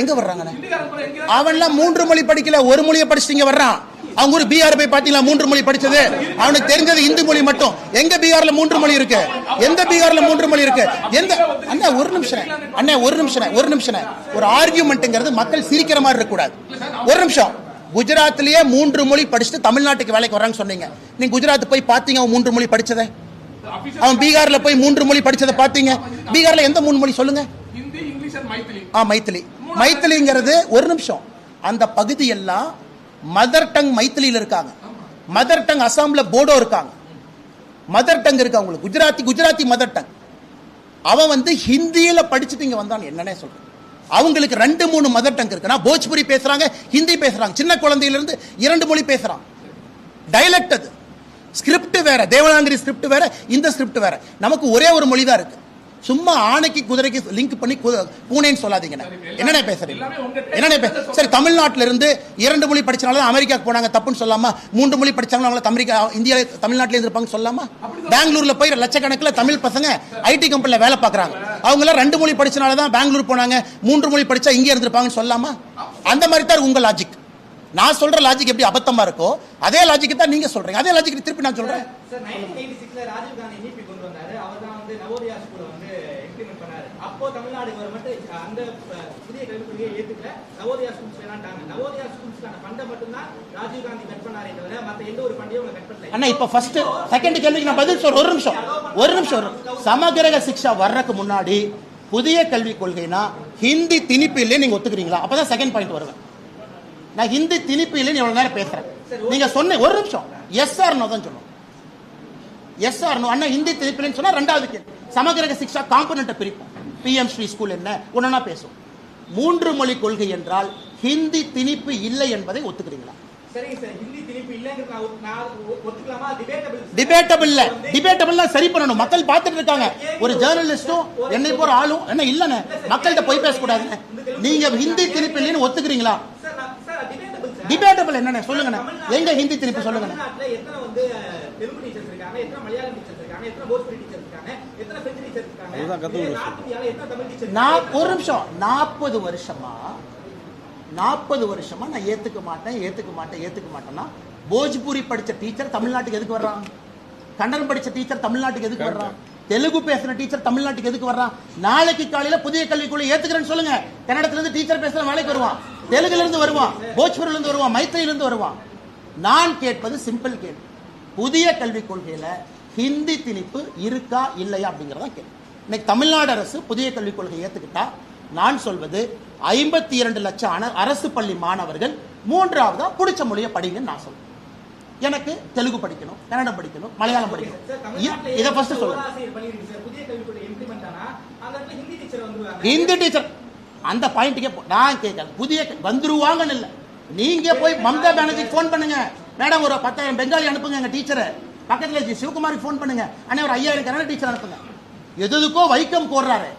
எங்க வர்றாங்க? அவன்லாம் 3 மொழி படிக்கல, 1 மொழியை படிச்சுட்டு வர்றான். அவங்க ஒரு பீகார் போய் பாத்தீங்களா 3 மொழி படிச்சது? அவனுக்கு தெரிஞ்சது இந்தி மொழி மட்டும். எங்க பீகார்ல 3 மொழி இருக்கு? எந்த பீகார்ல 3 மொழி இருக்கு? எந்த? அண்ணா ஒரு நிமிஷம். ஒரு ஆர்கியூமெண்ட்ங்கிறது மக்கள் சிரிக்கிற மாதிரி இருக்க கூடாது. ஒரு நிமிஷம். குஜராத்லயே 3 மொழி படிச்சுட்டு தமிழ்நாட்டுக்கு வேலைக்கு வர்றாங்க சொன்னீங்க. நீங்க குஜராத் போய் பாத்தீங்க அவன் 3 மொழி படிச்சதை? அவன் பீகார்ல போய் 3 மொழி படிச்சதை பாத்தீங்க? பீகார்ல எந்த 3 மொழி சொல்லுங்க? Hindi, English and Maithili. மைத்திலிங்கிறது ஒரு நிமிஷம். அந்த பகுதி எல்லாம் மதர் டங் மைத்திலியில இருக்காங்க. மதர் டங் அசாம்ல போடோ இருக்காங்க. மதர் டங் இருக்கு அவங்களுக்கு. Gujarati mother tongue. அவன் வந்து ஹிந்தியில படிச்சுட்டு இங்க வந்தான் என்னன்னே சொல்றேன். அவங்களுக்கு 2-3 மதர் டங் இருக்குன்னா போஜ்புரி பேசுறாங்க, ஹிந்தி பேசுறாங்க, சின்ன குழந்தையில இருந்து 2 மொழி பேசுறான். டைலக்ட் அது, ஸ்கிரிப்ட் வேற, தேவனாங்கிரி ஸ்கிரிப்ட் வேற, இந்த ஸ்கிரிப்ட் வேற. நமக்கு ஒரே ஒரு மொழி தான் இருக்கு. சும்மா ஆணைக்கு குதிரைக்கு லிங்க் பண்ணி பூனைன்னு சொல்லாதீங்க. என்னென்ன பேசுறீங்க? என்னென்ன சரி, தமிழ்நாட்டில இருந்து 2 மொழி படிச்சனால அமெரிக்காக்கு போனாங்க தப்புன்னு சொல்லாமா? 3 மொழி படிச்சாங்க அமெரிக்கா இந்தியா தமிழ்நாட்டில இருப்பாங்க சொல்லாமா? பெங்களூர்ல போய் லட்சக்கணக்கில் தமிழ் பசங்க ஐடி கம்பெனில வேலை பார்க்கறாங்க. அவங்க எல்லாம் 2 மொழி படிச்சனால தான் பெங்களூர் போனாங்க, 3 மொழி படிச்சா இங்கே இருந்திருப்பாங்கன்னு சொல்லாமா? அந்த மாதிரி தான் உங்க லாஜிக். நான் சொல்ற லாஜிக் எப்படி அபத்தமா இருக்கோ அதே லாஜிக் தான் நீங்க சொல்றீங்க. அதே லாஜிக் திருப்பி நான் சொல்றேன். சார் 1986ல ராஜீவ் காந்தி நீபி கொண்டு வந்தாரு. அவர் தான் வந்து நவோதயா ஸ்கூலை வந்து இம்ப்ளிமெண்ட் பண்ணாரு. அப்போ தமிழ்நாடு கவர்மெண்ட் அந்த புதிய கல்விக் கொள்கையை ஏத்துக்கல, நவோதயா ஸ்கூல்ஸ் வேணாட்டாங்க. நவோதயா ஸ்கூல்ஸ்க்கான ஃபண்டை மட்டும் தான் ராஜீவ் காந்தி கட் பண்ணாரே தவிர மத்த எந்த ஒரு ஃபண்டையும் அவங்க கட் பண்ணல. அண்ணா இப்ப ஃபர்ஸ்ட் செகண்ட் கேள்விக்கு நான் பதில் சொல்றேன். ஒரு நிமிஷம். சமகிரக சிக்ஷா வர்றதுக்கு முன்னாடி புதிய கல்விக் கொள்கைனா ஹிந்தி திணிப்பு இல்லையே நீங்க ஒத்துக்கிறீங்களா? அப்பதான் செகண்ட் பாயிண்ட் வருவேன். நான் ஹிந்தி திணிப்பு இல்லைன்னு எவ்வளவு நேரம் பேசுறேன். நீங்க சொன்ன ஒரு நிமிஷம் எஸ் ஆர் நோ தான் சொல்லணும். Yes or no. அண்ணா ஹிந்தி திணிப்பு இல்லைன்னு சொன்னா ரெண்டாவது கேள்வி. சமகிரக சிக்ஷா காம்பனன்ட் பிரிப்போம். பிஎம் ஸ்ரீ ஸ்கூல் என்ன ஒன்னா பேசும். 3 மொழி கொள்கை என்றால் ஹிந்தி திணிப்பு இல்லை என்பதை ஒத்துக்கிறீங்களா? சரிங்க சார், ஹிந்தி திணிப்பு இல்லைங்கிறது நான் ஒத்துக்கலாமா? டிபேட்டபிள் சரி பண்ணணும். மக்கள் பார்த்துட்டு இருக்காங்க. ஒரு ஜேர்னலிஸ்டும் என்னை போற ஆளும் என்ன இல்லன்னு மக்கள்கிட்ட போய் பேசக்கூடாது. நீங்க ஹிந்தி திணிப்பு இல்லைன்னு ஒத்துக்கிறீங்களா? டிபேட்டபிள் என்னன்னு சொல்லுங்க. எங்க ஹிந்தி திணிப்பு சொல்லுங்க. தமிழ்நாட்டுல எத்தனை வந்து தெலுங்கு டீச்சர்ஸ் இருக்காங்க, எத்தனை மலையாளம் டீச்சர்ஸ் இருக்காங்க, எத்தனை போஜ்புரி டீச்சர்ஸ் இருக்காங்க, எத்தனை பிரெஞ்சு டீச்சர்ஸ் இருக்காங்க, நார்த் இந்தியால எத்தனை தமிழ் டீச்சர்ஸ்? நான் ஒரு நிமிஷம் 40 வருஷமா நான் ஏத்துக்க மாட்டேன்னா போஜ்பூரி படிச்ச டீச்சர் தமிழ்நாட்டுக்கு எதுக்கு வர்றான்? கன்னடம் படிச்ச டீச்சர் தமிழ்நாட்டுக்கு எதுக்கு வர்றான்? தெலுங்கு பேசுற டீச்சர் தமிழ்நாட்டுக்கு எதுக்கு வர்றான்? நாளைக்கு காலையில புதிய கல்விக்குள்ள ஏத்துக்கிறேன்னு சொல்லுங்க. கன்னடத்துல இருந்து டீச்சர் பேசுற வேலைக்கு வருவான், தெலுங்குல இருந்து வருவான், போஜ்பூரில இருந்து வருவான், மைத்திரியில இருந்து வருவான். நான் கேட்பது சிம்பிள் கேள்வி. புதிய கல்விக் கொள்கையில ஹிந்தி திணிப்பு இருக்கா இல்லையா அப்படிங்கறத கேள்வி. இன்னைக்கு தமிழ்நாடு அரசு புதிய கல்விக் கொள்கையை ஏத்துக்கிட்டா நான் சொல்வது 52 லட்சம் அரசு பள்ளி மாணவர்கள் 3ஆவதா பிடிச்ச மொழியை படிங்கன்னு நான் சொல்றேன். எனக்கு தெலுங்கு படிக்கணும், கன்னடம் படிக்கணும், மலையாளம் படிக்கணும். இதை ஃபர்ஸ்ட் சொல்லுங்க. ஹிந்தி டீச்சர் அந்த பாயிண்ட்டுக்கே நான் கேட்கறேன். புதிய வந்துருவாங்கன்னு இல்லை. நீங்க போய் மம்தா பானர்ஜிக்கு போன் பண்ணுங்க, மேடம் ஒரு 10,000 பெங்காலி அனுப்புங்க எங்க டீச்சரை. பக்கத்துல சிவகுமாருக்கு போன் பண்ணுங்க, அண்ணே ஒரு 5000 கன்னட டீச்சர் அனுப்புங்க. எதுக்கோ வைக்கம் போடுறாரு.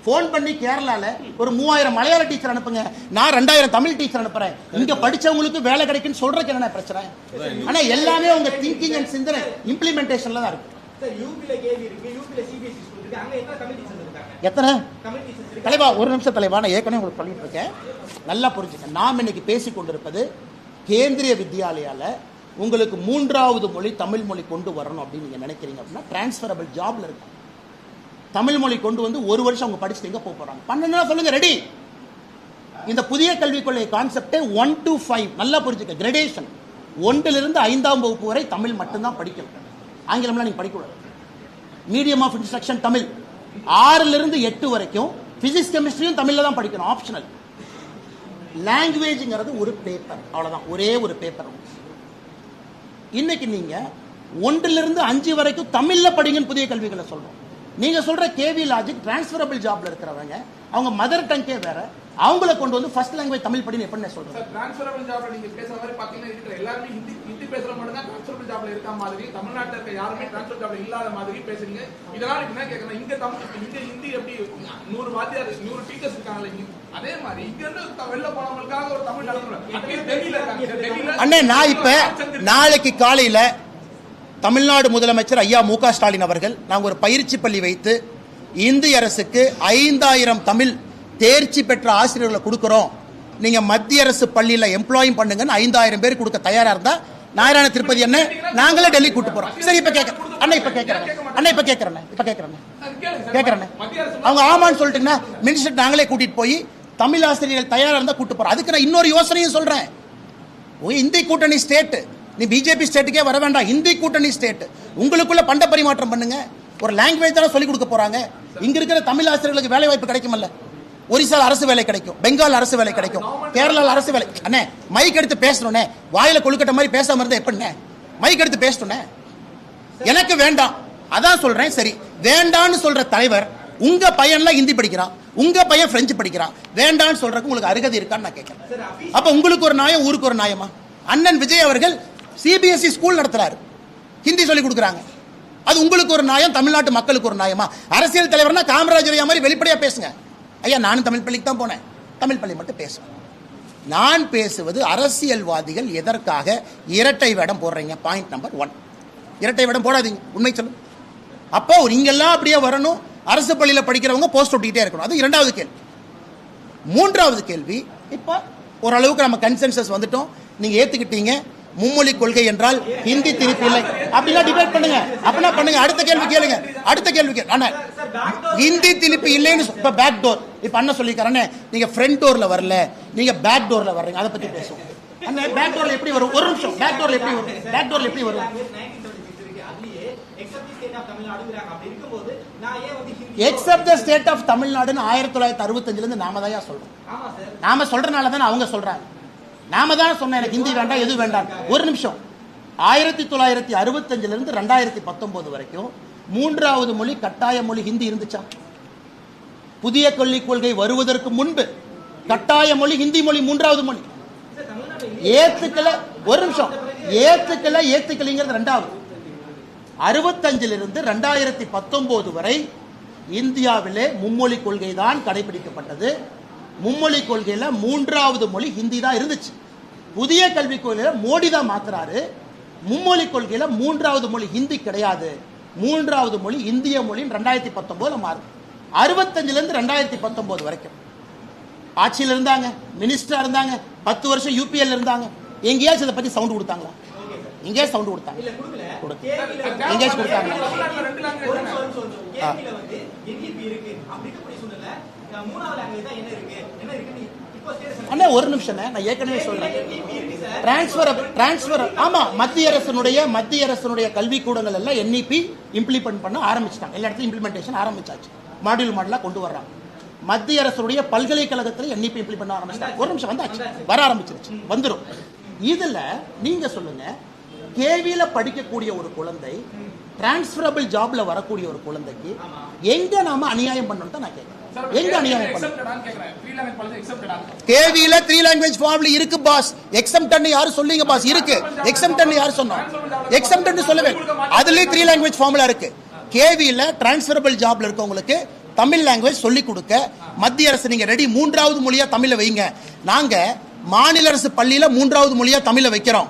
போன் பண்ணி கேரளால ஒரு 3000 மலையாள டீச்சர் அனுப்புங்க, நான் 2000 தமிழ் டீச்சர் அனுப்புறேன். இங்க படிச்சவங்களுக்கு வேலை கிடைக்குன்னு சொல்றதுக்கு என்ன பிரச்சனை? ஆனா எல்லாமே உங்க திங்கிங் அண்ட் சிந்தனை இம்ப்ளிமெண்டேஷன்ல தான் இருக்கு. எத்தனை தலைவா? ஒரு நிமிஷம் தலைவா, நான் ஏற்கனவே உங்களுக்கு சொல்லிட்டு இருக்கேன், நல்லா புரிஞ்சுக்க. நாம் இன்னைக்கு பேசிக் கொண்டிருப்பது கேந்திரிய வித்யாலயால உங்களுக்கு 3வது மொழி தமிழ் மொழி கொண்டு வரணும் அப்படின்னு நீங்க நினைக்கிறீங்க அப்படின்னா டிரான்ஸ்பரபிள் ஜாப்ல இருக்கும். தமிழ் மொழி கொண்டு வந்து 1 வருஷம் அவங்க படிச்சுட்டு எங்க போக போறாங்க? 12 சொல்லுங்க, ரெடி. இந்த புதிய கல்விக் கொள்கை கான்செப்டே 1 to 5 நல்லா புரிஞ்சுக்க. கிரேடேஷன் 1லிருந்து 5ஆம் வகுப்பு வரை தமிழ் மட்டும்தான் படிக்கணும். ஆங்கிலம்லாம் நீங்க படிக்கக்கூடாது. Medium of instruction Tamil. 6லிருந்து 8 வரைக்கும் பிசிக்ஸ் கெமிஸ்ட்ரியும் தமிழ்ல தான் படிக்கணும், ஆப்ஷனல். லாங்குவேஜ்ங்கிறது ஒரு பேப்பர், அவ்வளவுதான், ஒரே ஒரு பேப்பர். இன்னைக்கு நீங்க 1லிருந்து 5 வரைக்கும் தமிழ்ல படிங்கன்னு புதிய கல்விகளை சொல்றோம். நீங்க சொல்ற கேவி லாஜிக் டிரான்ஸ்பரபிள் ஜாப்ல இருக்கிறவங்க அவங்க மதர் டங்கே வேற, அவங்கள கொண்டு வந்து ஃபர்ஸ்ட் லாங்குவேஜ் தமிழ் படின்னு எப்படி சொல்றேன்? சார் டிரான்ஸ்பரபிள் ஜாப்ல நீங்க பேசுற மாதிரி பாத்தீங்கன்னா இருக்கிற எல்லாரும் ஹிந்தி பேசுற மட்டும் தான் டிரான்ஸ்பரபிள் ஜாப்ல இருக்க மாதிரி, தமிழ்நாட்டுல இருக்க யாருமே டிரான்ஸ்பரபிள் ஜாப்ல இல்லாத மாதிரி பேசுறீங்க. இதனால என்ன கேக்குறேன், இங்க ஹிந்தி எப்படி 100 வாத்தியார் 100 டீச்சர்ஸ் இருக்காங்கல்ல, அதே மாதிரி இங்க இருந்து வெளில போனவங்களுக்காக ஒரு தமிழ் நடத்துறோம். டெல்லியில இருக்காங்க. அண்ணே நான் இப்ப நாளைக்கு காலையில தமிழ்நாடு முதலமைச்சர் ஐயா மு.க. ஸ்டாலின் அவர்கள் நாங்கள் ஒரு பயிற்சி பள்ளி வைத்து இந்திய அரசுக்கு 5000 தமிழ் தேர்ச்சி பெற்ற ஆசிரியர்களை கொடுக்கிறோம், நீங்க மத்திய அரசு பள்ளியில எம்ப்ளாயும் பண்ணுங்கன்னு 5000 பேர் கொடுக்க தயாரா இருந்தா நாராயண திருப்பதி என்ன நாங்களே டெல்லி கூட்டு போறோம். சரி இப்ப கேட்கறேன் அண்ணா, இப்ப கேட்கறேன் அவங்க ஆமான்னு சொல்லிட்டுங்கன்னா மினிஸ்டர் நாங்களே கூட்டிட்டு போய் தமிழ் ஆசிரியர்கள் தயாரா இருந்தா கூட்டு போறோம். அதுக்கு நான் இன்னொரு யோசனையும் சொல்றேன். இந்தி கூட்டணி ஸ்டேட், நீ பிஜேபி ஸ்டேட்டுக்கே வர வேண்டாம், இந்தி கூட்டணி ஸ்டேட் உங்களுக்குள்ள பண்ட பரிமாற்றம் பண்ணுங்க. ஒரு லாங்குவேஜ் தானே சொல்லி கொடுக்க போறாங்க. இங்க இருக்கிற தமிழ் ஆசிரியர்களுக்கு வேலை வாய்ப்பு கிடைக்குமல்ல. ஒரிசால அரசு வேலை கிடைக்கும், பெங்கால் அரசு வேலை கிடைக்கும், கேரளால அரசு வேலை. அண்ணே மைக் எடுத்து பேசணும்னே, வாயில கொழுக்கட்ட மாதிரி பேசாம இருந்தா எப்படின்னு மைக் எடுத்து பேசணும்னே. எனக்கு வேண்டாம், அதான் சொல்றேன். சரி வேண்டான்னு சொல்ற தலைவர் உங்க பையன்லாம் ஹிந்தி படிக்கிறான், உங்க பையன் பிரெஞ்சு படிக்கிறான், வேண்டான்னு சொல்றதுக்கு உங்களுக்கு அருகதை இருக்கான்னு நான் கேட்கிறேன். அப்ப உங்களுக்கு ஒரு நியாயம், ஊருக்கு ஒரு நியாயமா? அண்ணன் விஜய் அவர்கள் சிபிஎஸ்இ ஸ்கூல் நடத்துறாரு, ஹிந்தி சொல்லி கொடுக்குறாங்க. அது உங்களுக்கு ஒரு நியாயம், தமிழ்நாட்டு மக்களுக்கு ஒரு நியாயமா? அரசியல் தலைவர்னா காமராஜர் ஐயா மாதிரி வெளிப்படையா பேசுங்க. ஐயா நானும் தமிழ் பள்ளிக்கு தான் போனேன், தமிழ் பள்ளி மட்டும் பேசுவேன். நான் பேசுவது அரசியல்வாதிகள் எதற்காக இரட்டை வேடம் போடுறீங்க? பாயிண்ட் நம்பர் 1, இரட்டை வேடம் போடாதீங்க, உண்மை சொல்லு. அப்போ நீங்கெல்லாம் அப்படியே வரணும், அரசு பள்ளியில் படிக்கிறவங்க போஸ்ட் ஒட்டிக்கிட்டே இருக்கணும். அது இரண்டாவது கேள்வி. மூன்றாவது கேள்வி, இப்போ ஓரளவுக்கு நம்ம கன்சென்சஸ் வந்துட்டோம், நீங்க ஏத்துக்கிட்டீங்க. மும்மொழி கொள்கை என்றால் ஹிந்தி திணிப்பு இல்லை அப்படின்னா டிபேட் பண்ணுங்க, அப்படின்னா பண்ணுங்க. அடுத்த கேள்வி கேளுங்க, அடுத்த கேள்வி கேளு. ஹிந்தி திணிப்பு இல்லைன்னு இப்ப பேக் டோர், இப்ப அண்ணன் சொல்லிக்கிறேன், நீங்க ஃப்ரண்ட் டோர்ல வரல, நீங்க பேக் டோர்ல வர்றீங்க, அதை பத்தி பேசுவோம். அண்ணன் பேக் டோர்ல எப்படி வரும்? ஒரு நிமிஷம், பேக் டோர்ல எப்படி வரும்? பேக் டோர்ல எப்படி வரும்? எக்ஸப்ட் த ஸ்டேட் ஆஃப் தமிழ்நாடுன்னு 1965 இருந்து நாம தான் சொல்றோம். நாம சொல்றனால தானே அவங்க சொல்றாங்க. நாம தான் சொன்ன எனக்கு ஹிந்தி வேண்டாம், எது வேண்டாம். ஒரு நிமிஷம், 1965 இருந்து 2019 வரைக்கும் மூன்றாவது மொழி கட்டாய மொழி ஹிந்தி இருந்துச்சா? புதிய கல்விக் கொள்கை வருவதற்கு முன்பு கட்டாய மொழி ஹிந்தி மொழி, மூன்றாவது மொழி. ஏத்துக்கல, ஒரு நிமிஷம், ஏத்துக்கலைங்கிறது ரெண்டாவது. 65 இருந்து 2019 வரை இந்தியாவிலே மும்மொழி கொள்கை தான் கடைபிடிக்கப்பட்டது. மும்மொழி கொள்கையில மூன்றாவது மொழி ஹிந்தி தான் இருந்துச்சு. புதிய கல்விக் கொள்கையில மோடி தான் மாத்துறாரு. மும்மொழி கொள்கையில மூன்றாவது மொழி ஹிந்தி கிடையாது, மூன்றாவது மொழி இந்திய மொழி 2019 மாறுது. 65 இருந்து 2019 வரைக்கும் ஆட்சியில் இருந்தாங்க, மினிஸ்டரா இருந்தாங்க, 10 வருஷம் யூபிஎல் இருந்தாங்க. எங்கேயாச்சும் இதை பத்தி சவுண்ட் கொடுத்தாங்களா? எங்கேயா சவுண்ட் கொடுத்தாங்க? எங்கேயாச்சும் கொடுத்தாங்க? அண்ணா ஒரு நிமிஷம், நான் ஏற்கனவே சொல்றேன், டிரான்ஸ்பர் ஆமா, மத்திய அரசுடைய கல்வி கூடங்கள் எல்லாம் என்இபி இம்ப்ளிமெண்ட் பண்ண ஆரம்பிச்சிட்டாங்க. எல்லா இடத்துலயும் இம்ப்ளிமெண்டேஷன் ஆரம்பிச்சாச்சு, மாடியூல் மாடலா கொண்டு வர்றாங்க. மத்திய அரசுடைய பல்கலைக்கழகத்தில் என்இபி இம்ப்ளிமெண்ட் பண்ண ஆரம்பிச்சிட்டாங்க. ஒரு நிமிஷம், வந்தாச்சு, வர ஆரம்பிச்சிருச்சு, வந்துடும். இதுல நீங்க சொல்லுங்க, கேவியில படிக்கக்கூடிய ஒரு குழந்தை டிரான்ஸ்பரபிள் ஜாப்ல வரக்கூடிய ஒரு குழந்தைக்கு எங்க நாம அநியாயம் பண்ணணும் தான் நான் கேட்கிறேன். எங்க அநியாயம் பண்ணணும்? கேவியில 3 லாங்குவேஜ் ஃபார்ம்ல இருக்கு பாஸ். எக்ஸம்ப்ட்னு யாரு சொல்லுங்க பாஸ்? இருக்கு. எக்ஸம்ப்ட்னு யாரு சொன்னா? எக்ஸம்ப்ட்னு சொல்லவே, அதுலயே 3 லாங்குவேஜ் ஃபார்ம்ல இருக்கு. கேவியில டிரான்ஸ்பரபிள் ஜாப்ல இருக்கவங்களுக்கு தமிழ் லாங்குவேஜ் சொல்லி கொடுக்க மத்திய அரசு நீங்க ரெடி, மூன்றாவது மொழியா தமிழை வைங்க. நாங்க மாநில அரசு பள்ளியில மூன்றாவது மொழியா தமிழை வைக்கிறோம்,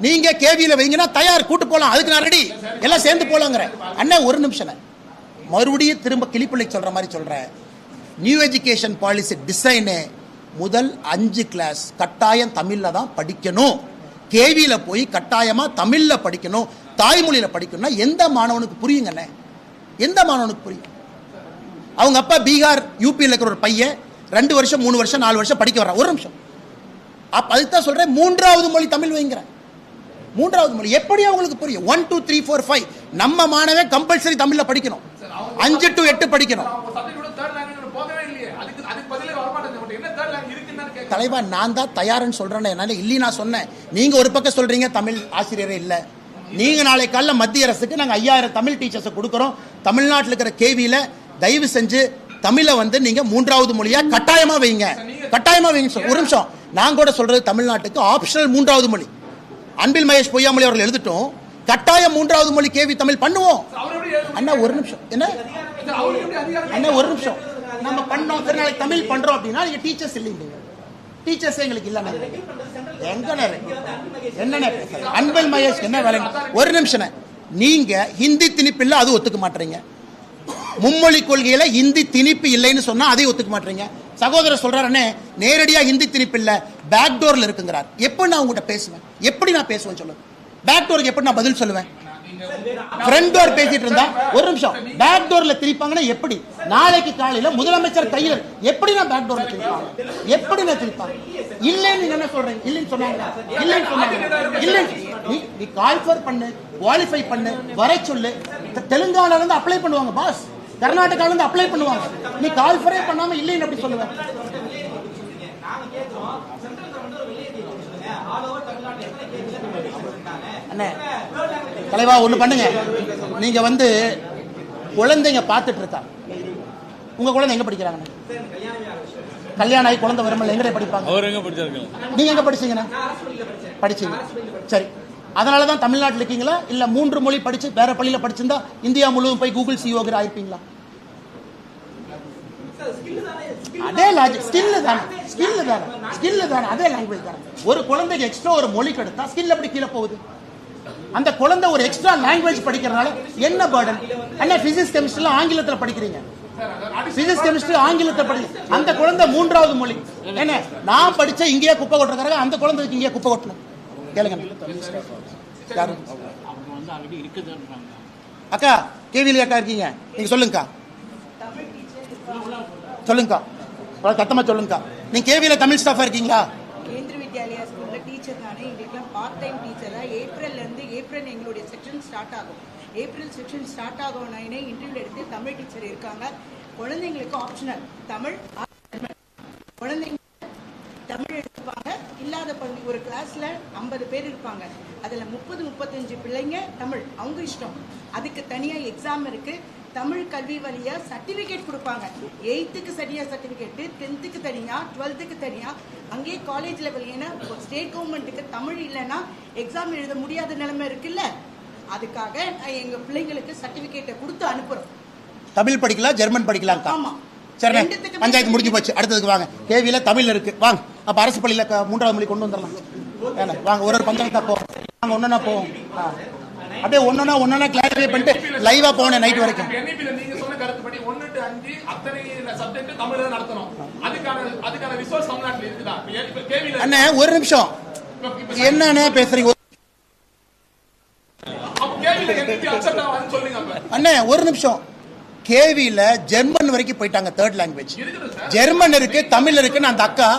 நீங்க கேவியில வைங்கன்னா தயார், கூட்டு போலாம், அதுக்கு நான் ரெடி, எல்லாம் சேர்ந்து போலாங்கிற. அண்ணன் ஒரு நிமிஷம், மறுபடியும் திரும்ப கிளிப்பிள்ளை சொல்ற மாதிரி சொல்றேன். நியூ எஜுகேஷன் பாலிசி டிசைனு முதல் 5 கிளாஸ் கட்டாயம் தமிழ்ல தான் படிக்கணும். கேவியில போய் கட்டாயமா தமிழ்ல படிக்கணும், தாய்மொழியில படிக்கணும்னா எந்த மாணவனுக்கு புரியுங்கண்ணே? எந்த மாணவனுக்கு புரியும்? அவங்க அப்பா பீகார் யூபியில் இருக்கிற ஒரு பையன் 2 வருஷம் 3 வருஷம் 4 வருஷம் படிக்க வர்றான். ஒரு நிமிஷம், அப்ப அதுதான் சொல்றேன், மூன்றாவது மொழி தமிழ் வைங்கிறேன். மூன்றாவது மொழி எப்படி அவங்களுக்கு புரியும்? 1 2 3 4 5 நம்ம மாணவன் கம்பல்சரி தமிழ்ல படிக்கணும், 5 to 8 படிக்கணும். தலைவா நான் தான் தயார்னு சொல்றேன், என்னால இல்லி நான் சொன்னேன். நீங்க ஒரு பக்கம் சொல்றீங்க தமிழ் ஆசிரியரே இல்ல. நீங்க நாளை காலைல மத்திய அரசுக்கு நாங்க 5000 தமிழ் டீச்சர்ஸை கொடுக்குறோம். தமிழ்நாட்டில் இருக்கிற கேவியில தயவு செஞ்சு தமிழை நீங்க மூன்றாவது மொழியா கட்டாயமா வைங்க, கட்டாயமா வைங்க. ஒரு நிமிஷம், நான் கூட சொல்றது தமிழ்நாட்டுக்கு ஆப்ஷனல் மூன்றாவது மொழி. அன்பில் மகேஷ் பொய்யாமொழி அவர்கள் எழுதிட்டோம், கட்டாயம் மூன்றாவது மொழி கேவி தமிழ் பண்ணுவோம். அண்ணா ஒரு நிமிஷம், என்ன அண்ணா ஒரு நிமிஷம், நம்ம பண்ணோம் நாளைக்கு தமிழ் பண்றோம் அப்படின்னா நீங்க டீச்சர்ஸ் இல்லைங்க, டீச்சர்ஸ் எங்களுக்கு இல்ல. என்ன அன்பில் மகேஷ் என்ன வேலை? ஒரு நிமிஷம், நீங்க ஹிந்தி திணிப்பு இல்ல அது ஒத்துக்க மாட்டீங்க, மும்மொழி கொள்கையில ஹிந்தி திணிப்பு இல்லைன்னு சொன்னா அதை ஒத்துக்க மாட்டீங்க. சகோதரர் சொல்றாரு நேரடியா ஹிந்தி திணிப்பு இல்ல பேக் டோர்ல இருக்குங்கிறார். எப்படி நான் உங்ககிட்ட பேசுவேன்? எப்படி நான் பேசுவேன் சொல்லுங்க? பேக் டோருக்கு எப்படி நான் பதில் சொல்லுவேன்? ஃப்ரண்ட் டோர் பேசிட்டு இருந்தா ஒரு நிமிஷம், பேக் டோர்ல திணிப்பாங்கன்னா எப்படி? நாளைக்கு காலையில முதலமைச்சர் கையில் எப்படி நான் பேக் டோர்ல திணிப்பாங்க? எப்படி நான் திணிப்பாங்க? இல்லைன்னு நீங்க என்ன சொல்றீங்க? இல்லைன்னு சொன்னாங்க, இல்லைன்னு சொன்னாங்க, இல்லைன்னு நீ கால்ஃபர் பண்ணு, குவாலிஃபை பண்ணு, வரை சொல்லு. தெலுங்கானால இருந்து அப்ளை பண்ணுவாங்க பாஸ், கர்நாடகால இருந்து அப்ளை பண்ணுவாங்க. நீ கால்ஃபரே பண்ணாம இல்லைன்னு எப்படி சொல்லுவேன்? அண்ணே தலைவா ஒண்ணு பண்ணுங்க, நீங்க குழந்தைங்க பார்த்துட்டு இருக்காங்க, உங்க குழந்தை எங்க படிக்கிறாங்க? கல்யாணம் ஆகி குழந்தை வரும்போது எங்க படிப்பாங்க? அவர் எங்க படிச்சாருங்க? நீங்க எங்க படிச்சீங்கன்னா? படிச்சீங்க. சரி, அதனாலதான் தமிழ்நாட்டில் இருக்கீங்களா? இல்ல 3 மொழி படிச்சு வேற பள்ளியில படிச்சிருந்தா இந்தியா முழுவதும் போய் கூகுள் சிஓகர் ஆயிருப்பீங்களா? அதே லாஜிக். ஸ்கில் தானே, அதே லாங்குவேஜ் தானே. ஒரு குழந்தைக்கு எக்ஸ்ட்ரா ஒரு மொழி கிடைத்தா ஸ்கில் எப்படி கீழே போகுது? அந்த குழந்தை ஒரு எக்ஸ்ட்ரா லாங்குவேஜ் படிக்கிறதுனால என்ன பர்டன்? அண்ணா பிசிக்ஸ் கெமிஸ்ட்ரி ஆங்கிலத்தில் படிக்கிறீங்க, பிசிக்ஸ் கெமிஸ்ட்ரி ஆங்கிலத்தில் படிக்க, அந்த குழந்தை 3வது மொழி. என்ன நான் படிச்ச இங்கேயே குப்பை கொட்டுறாங்க, அந்த குழந்தைக்கு இங்கேயே குப்பை கொட்டணும். கேளுங்க அக்கா, கேவிலி அக்கா இருக்கீங்க, நீங்க சொல்லுங்கக்கா. சொல்லுங்கக்கா, சத்தமா சொல்லுங்கக்கா. நீங்க கேவில தமிழ் ஸ்டாஃபா இருக்கீங்களா? கேந்திர வித்யாலயா ஸ்கூல்ல டீச்சர் தானே. இதுக்கெல்லாம் பார்ட் டைம் டீச்சரா. ஏப்ரல் எங்களுடைய செக்ஷன் ஸ்டார்ட் ஆகும். ஏப்ரல் செக்ஷன் ஸ்டார்ட் ஆகும்னா இன்டர்வியூ எடுத்து தமிழ் டீச்சர் இருக்காங்க. குழந்தைங்களுக்கு ஆப்ஷனல் தமிழ், குழந்தைங்க தமிழ் எடுத்துப்பாங்க. இல்லாத பள்ளி ஒரு கிளாஸ்ல 50 பேர் இருப்பாங்க, அதுல 30-35 பிள்ளைங்க தமிழ், அவங்க இஷ்டம். அதுக்கு தனியா எக்ஸாம் இருக்கு. தமிழ் கல்வி வழியா சர்டிபிகேட் கொடுப்பாங்க. 8th சரியா சர்டிபிகேட், 10th தனியா, 12th தனியா. அங்கேயே காலேஜ் லெவல். ஏன்னா ஸ்டேட் கவர்மெண்ட்டுக்கு தமிழ் இல்லைன்னா எக்ஸாம் எழுத முடியாத நிலைமை இருக்குல்ல, அதுக்காக எங்க பிள்ளைங்களுக்கு சர்டிபிகேட்டை கொடுத்து அனுப்புறோம். தமிழ் படிக்கலாம், ஜெர்மன் படிக்கலாம். ஆமா, சரி, பஞ்சாயத்து முடிஞ்சு போச்சு. அடுத்ததுக்கு வாங்க. கேவில தமிழ் இருக்கு, வாங்க. அப்ப அரசு பள்ளியில 3வது மொழி கொண்டு வந்துடலாம். வாங்க, ஒரு பஞ்சாயத்தா போவோம். வாங்க, ஒன்னா போவோம். அப்படியே ஒன்னொன்னா கிளாரிஃபை பண்ணிட்டு லைவா போனேன் நைட் வரைக்கும். நீங்க சொன்ன கருத்துப்படி 1 to 5 அத்தனை சப்ஜெக்ட் தமிழ்ல நடத்தணும். அதுக்கான ரிசோர்ஸ் தமிழ்நாட்டுல இருக்குதா? அண்ணே ஒரு நிமிஷம், என்னன்னு பேசுறீங்க? அண்ணே ஒரு நிமிஷம். கேவில ஜெர்மன் வரைக்கும் போயிட்டாங்க, 3rd லாங்குவேஜ். ஜெர்மன் இருக்கு, தமிழ் இருக்குன்னு அந்த அக்கா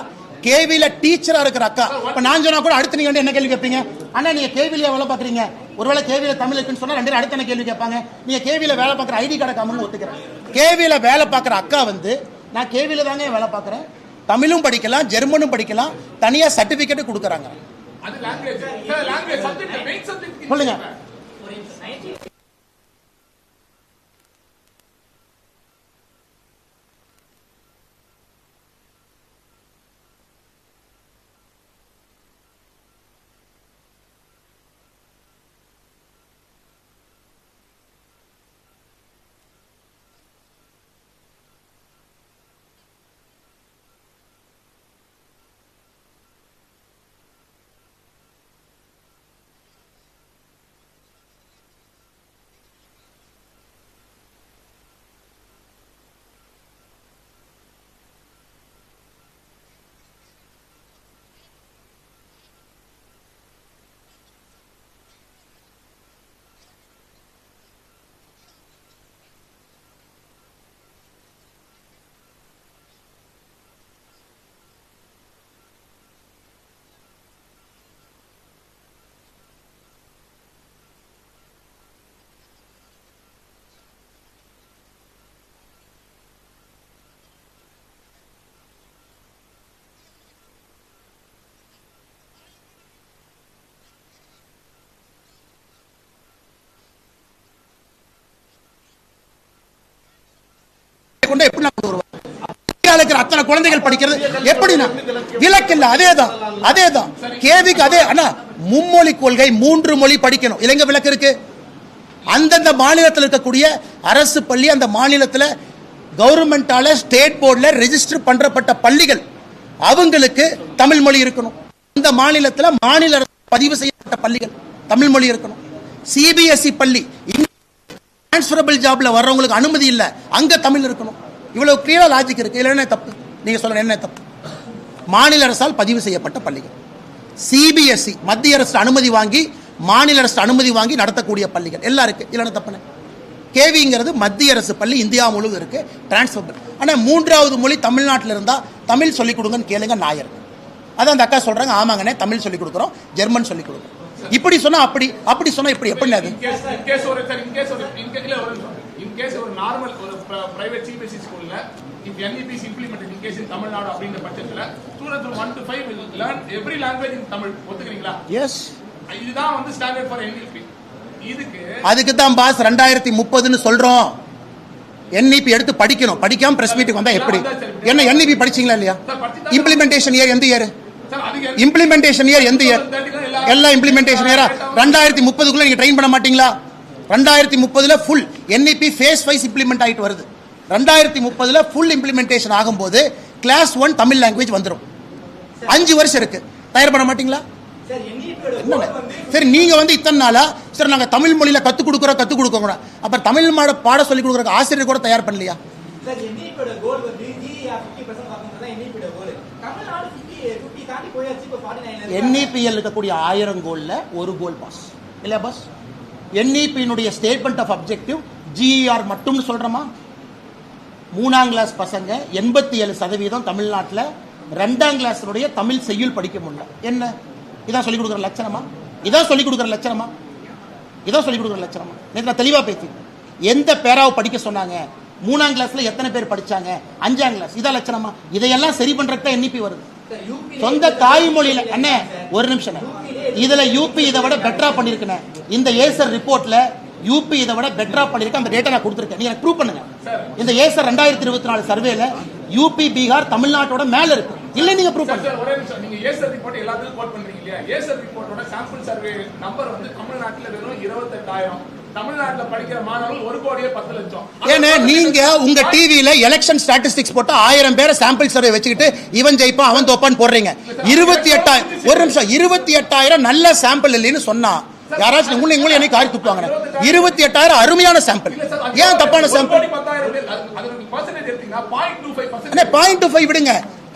கேவில டீச்சரா இருக்கிற அக்கா. இப்ப நான் சொன்னா கூட அடுத்து நீங்க என்ன கேள்வி கேட்பீங்க? அண்ணா நீங்க கேவில வேலை பாக்குறீங்க, ஒருவேளை கேவில தமிழ் இருக்குன்னு சொன்னா 2 அடுத்த என்ன கேள்வி கேட்பாங்க? நீங்க கேவில வேலை பாக்குற ஐடி கார்டு காமன்னு ஒத்துக்கிறேன். கேவில வேலை பாக்குற அக்கா வந்து நான் கேவில தாங்க வேலை பாக்குறேன், தமிழும் படிக்கலாம், ஜெர்மனும் படிக்கலாம், தனியா சர்டிபிகேட் கொடுக்கறாங்க. சொல்லுங்க. அத்தனை குழந்தைகள் படிக்கிறது எப்படி விலக்கில்ல? அதேதான் கேவிக்கு அதே. அண்ணா மும்மொழி கொள்கை, 3 மொழி படிக்கணும், இலங்கை விலக்கு இருக்கு. அந்தந்த மாநிலத்தில் இருக்கக்கூடிய அரசு பள்ளி, அந்த மாநிலத்தில் கவர்மெண்டால ஸ்டேட் போர்டுல ரெஜிஸ்டர் பண்றப்பட்ட பள்ளிகள், அவங்களுக்கு தமிழ் மொழி இருக்கணும். இந்த மாநிலத்தில் மாநில அரசு பதிவு செய்யப்பட்ட பள்ளிகள் தமிழ் மொழி இருக்கணும். சிபிஎஸ்இ பள்ளி டிரான்ஸ்பரபிள் ஜாப்ல வர்றவங்களுக்கு அனுமதி இல்ல, அங்க தமிழ் இருக்கணும். இவ்வளவு கிளியரா லாஜிக் இருக்கு. இல்ல என்ன தப்பு? நீங்க சொல்ற என்ன தப்பு? மாநில அரசால் பதிவு செய்யப்பட்ட பள்ளிகள், சிபிஎஸ்இ மத்திய அரசு அனுமதி வாங்கி, மாநில அரசு அனுமதி வாங்கி நடத்தக்கூடிய பள்ளிகள் எல்லாம் இருக்கு. இல்ல தப்புன்னு. கேவிங்கிறது மத்திய அரசு பள்ளி, இந்தியா முழுவதும் இருக்கு, டிரான்ஸ்பரபிள். ஆனா 3வது மொழி தமிழ்நாட்டில் இருந்தா தமிழ் சொல்லிக் கொடுங்கன்னு கேளுங்க, நாயர். அதான் அந்த அக்கா சொல்றாங்க, ஆமாங்கண்ணே தமிழ் சொல்லிக் கொடுக்குறோம், ஜெர்மன் சொல்லிக் கொடுக்குறோம். இப்படி சொன்னா அப்படி சொன்னா இப்படி எப்படி? அது ஒரு நார்மல் ஒரு பிரைவேட் சிபிஎஸ்இ ஸ்கூல்ல if NEP is implemented in case in Tamil Nadu அப்படிங்கிற பட்சத்துல students from 1 to 5 will learn every language in Tamil. ஒத்துக்கிறீங்களா? எஸ், இதுதான் வந்து ஸ்டாண்டர்ட் ஃபார் NEP. அதுக்கு தான் பாஸ் 2030 ன்னு சொல்றோம். NEP எடுத்து படிக்கணும். படிக்காம பிரஸ் மீட்டுக்கு வந்தா எப்படி? என்ன NEP படிச்சீங்களா இல்லையா? இம்ப்ளிமெண்டேஷன் இயர் எந்த இயர்? இம்ப்ளிமெண்டேஷன் இயர் எந்த இயர்? எல்லாம் இம்ப்ளிமெண்டேஷன் இயரா? 2030க்குள்ள நீங்க ட்ரெயின் பண்ண மாட்டீங்களா? 2030ல full NEP phase wise implement ஆயிட்டு வருது. 2030ல ஃபுல் இம்ப்ளிமெண்டேஷன் ஆகும்போது கிளாஸ் 1 தமிழ் லாங்குவேஜ் வந்துடும். 5 வருஷம் இருக்கு. தயார் பண்ண மாட்டீங்களா? சரி, நீங்க இத்தனை நாளா சரி நாங்க தமிழ் மொழியில கத்துக் கொடுக்கறோம் அப்ப தமிழ் பாட சொல்லி கொடுக்கற ஆசிரியர் கூட தயார் பண்ணலையா? NEPL இருக்கக்கூடிய 1000 கோல்ல ஒரு கோல் பாஸ் இல்ல pass? NEP statement of objective GER மட்டும் சொல்றோமா? 3ஆம் கிளாஸ் பசங்க 87% தமிழ்நாட்டில் 2ஆம் கிளாஸ் தமிழ் செய்யுள் படிக்க முடியல. என்ன இதான் சொல்லிக் கொடுக்குற லட்சணமா? இதான் சொல்லிக் கொடுக்குற லட்சணமா? நேற்று நான் தெளிவா பேசி எந்த பேராவை படிக்க சொன்னாங்க? 3ஆம் கிளாஸ்ல எத்தனை பேர் படிச்சாங்க? 5ஆம் கிளாஸ். இதான் லட்சணமா? இதையெல்லாம் சரி பண்றதுக்கு தான் NEP வருது. சொந்த தாய்மொழியில அண்ணே ஒரு நிமிஷம், இதுல UP இதை விட பெட்டரா பண்ணிருக்கேன். இந்த ஏசர் ரிப்போர்ட்ல UP இதை விட பெட்டரா பண்ணிருக்கேன். அந்த டேட்டா நான் கொடுத்துருக்கேன். நீங்க ப்ரூவ் பண்ணுங்க. இந்த ஏசர் 2024 சர்வேல UP பீகார் தமிழ்நாட்டோட மேல இருக்கு. இல்ல நீங்க ப்ரூவ் பண்ணுங்க. ஒரே நிமிஷம், நீங்க ஏசர் ரிப்போர்ட் எல்லாத்துக்கும் கோட் பண்றீங்க இல்லையா? ஏசர் ரிப்போர்ட்டோட சாம்பிள் சர்வே நம்பர் தமிழ்நாட்டுல வெறும் 28,000. தமிழ்நாட்டுல படிக்கிற மாணவர்கள் 1,10,00,000. ஏன்னா நீங்க உங்க டிவில எலெக்ஷன் ஸ்டாட்டிஸ்டிக்ஸ் போட்டு 1000 பேரை சாம்பிள் சர்வே வச்சுக்கிட்டு இவன் ஜெயிப்பான் அவன் தோப்பான்னு போடுறீங்க. 28,000 ஒரு நிமிஷம் 28,000 நல்ல சாம்பிள் இல்லைன்னு சொன்னா யாராச்சும் உங்களை என்னை காரி துப்புவாங்க. 28,000 அருமையான சாம்பிள். ஏன் தப்பான சாம்பிள்? 0.25 விடுங்க.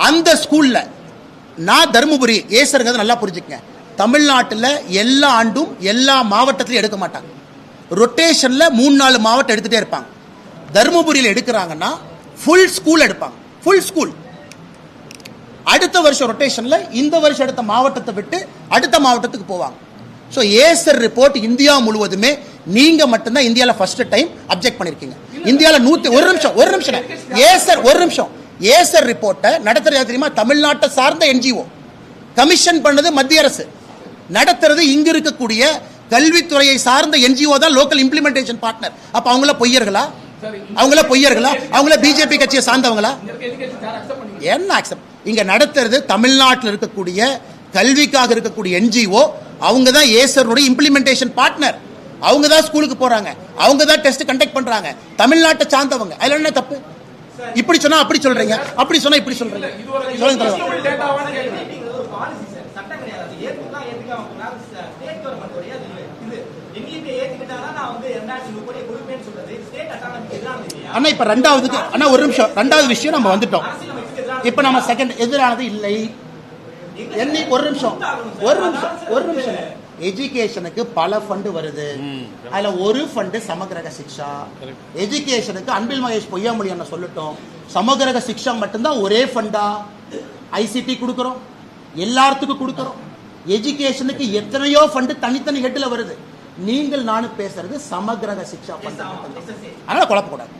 அந்த ஸ்கூல்ல நான் தருமபுரி ஏசருங்கிறது நல்லா புரிஞ்சுக்கங்க. தமிழ்நாட்டில் எல்லா ஆண்டும் எல்லா மாவட்டத்திலையும் எடுக்க மாட்டாங்க. ரொட்டேஷன்ல 3-4 மாவட்டம் எடுத்துட்டே இருப்பாங்க. தருமபுரியில் எடுக்கிறாங்கன்னா ஃபுல் ஸ்கூல் எடுப்பாங்க. Full school. அடுத்த வருஷம் ரொட்டேஷன்ல இந்த வருஷம் எடுத்த மாவட்டத்தை விட்டு அடுத்த மாவட்டத்துக்கு போவாங்க. ஸோ ஏசர் ரிப்போர்ட் இந்தியா முழுவதுமே நீங்க மட்டும்தான் இந்தியாவில் ஃபர்ஸ்ட் டைம் அப்ஜெக்ட் பண்ணிருக்கீங்க. இந்தியாவில் ஒரு நிமிஷம் ஏசர் ரிப்போர்ட்டை நடத்துறது தெரியுமா? தமிழ்நாட்டை சார்ந்த NGO கமிஷன் பண்ணது மத்திய அரசு, நடத்துறது இங்க இருக்கக்கூடிய கல்வித்துறையை சார்ந்த NGO தான் லோக்கல் இம்ப்ளிமெண்டேஷன் பார்ட்னர். அப்ப அவங்கள பொய்யர்களா? அவங்கள பிஜேபி கட்சியை சார்ந்தவங்களா? என்ன அக்செப்ட்? இங்க நடத்துறது தமிழ்நாட்டில் இருக்கக்கூடிய கல்விக்காக இருக்கக்கூடிய NGO. அவங்க தான் ஏசருடைய இம்ப்ளிமெண்டேஷன் பார்ட்னர். அவங்க தான் ஸ்கூலுக்கு போறாங்க, அவங்க தான் டெஸ்ட் கண்டக்ட் பண்றாங்க. தமிழ்நாட்டை சார்ந்தவங்க. அதுல என்ன தப்பு? இப்படி சொன்னா அப்படி சொல்றீங்க, அப்படி சொன்னா இப்படி சொல்றீங்க. சொல்லுங்க. அண்ணா இப்ப ஒரு நிமிஷம், ரெண்டாவது விஷயம் நம்ம வந்துட்டோம். இப்ப நம்ம செகண்ட் எதிரானது இல்லை. ஒரு நிமிஷம் எஜுகேஷனுக்கு பல ஃபண்டு வருது. அதுல ஒரு ஃபண்டு சமகிரக சிக்ஷா. எஜுகேஷனுக்கு அன்பில் மகேஷ் பொய்யாமொழி என்ன சொல்லட்டும், சமகிரக சிக்ஷா மட்டும்தான் ஒரே ஃபண்டா? ICT கொடுக்கறோம், எல்லாத்துக்கும் கொடுக்கறோம். எஜுகேஷனுக்கு எத்தனையோ ஃபண்டு தனித்தனி ஹெட்ல வருது. நீங்கள் நானும் பேசுறது சமகிரக சிக்ஷா ஃபண்ட். அதனால குழப்பக்கூடாது.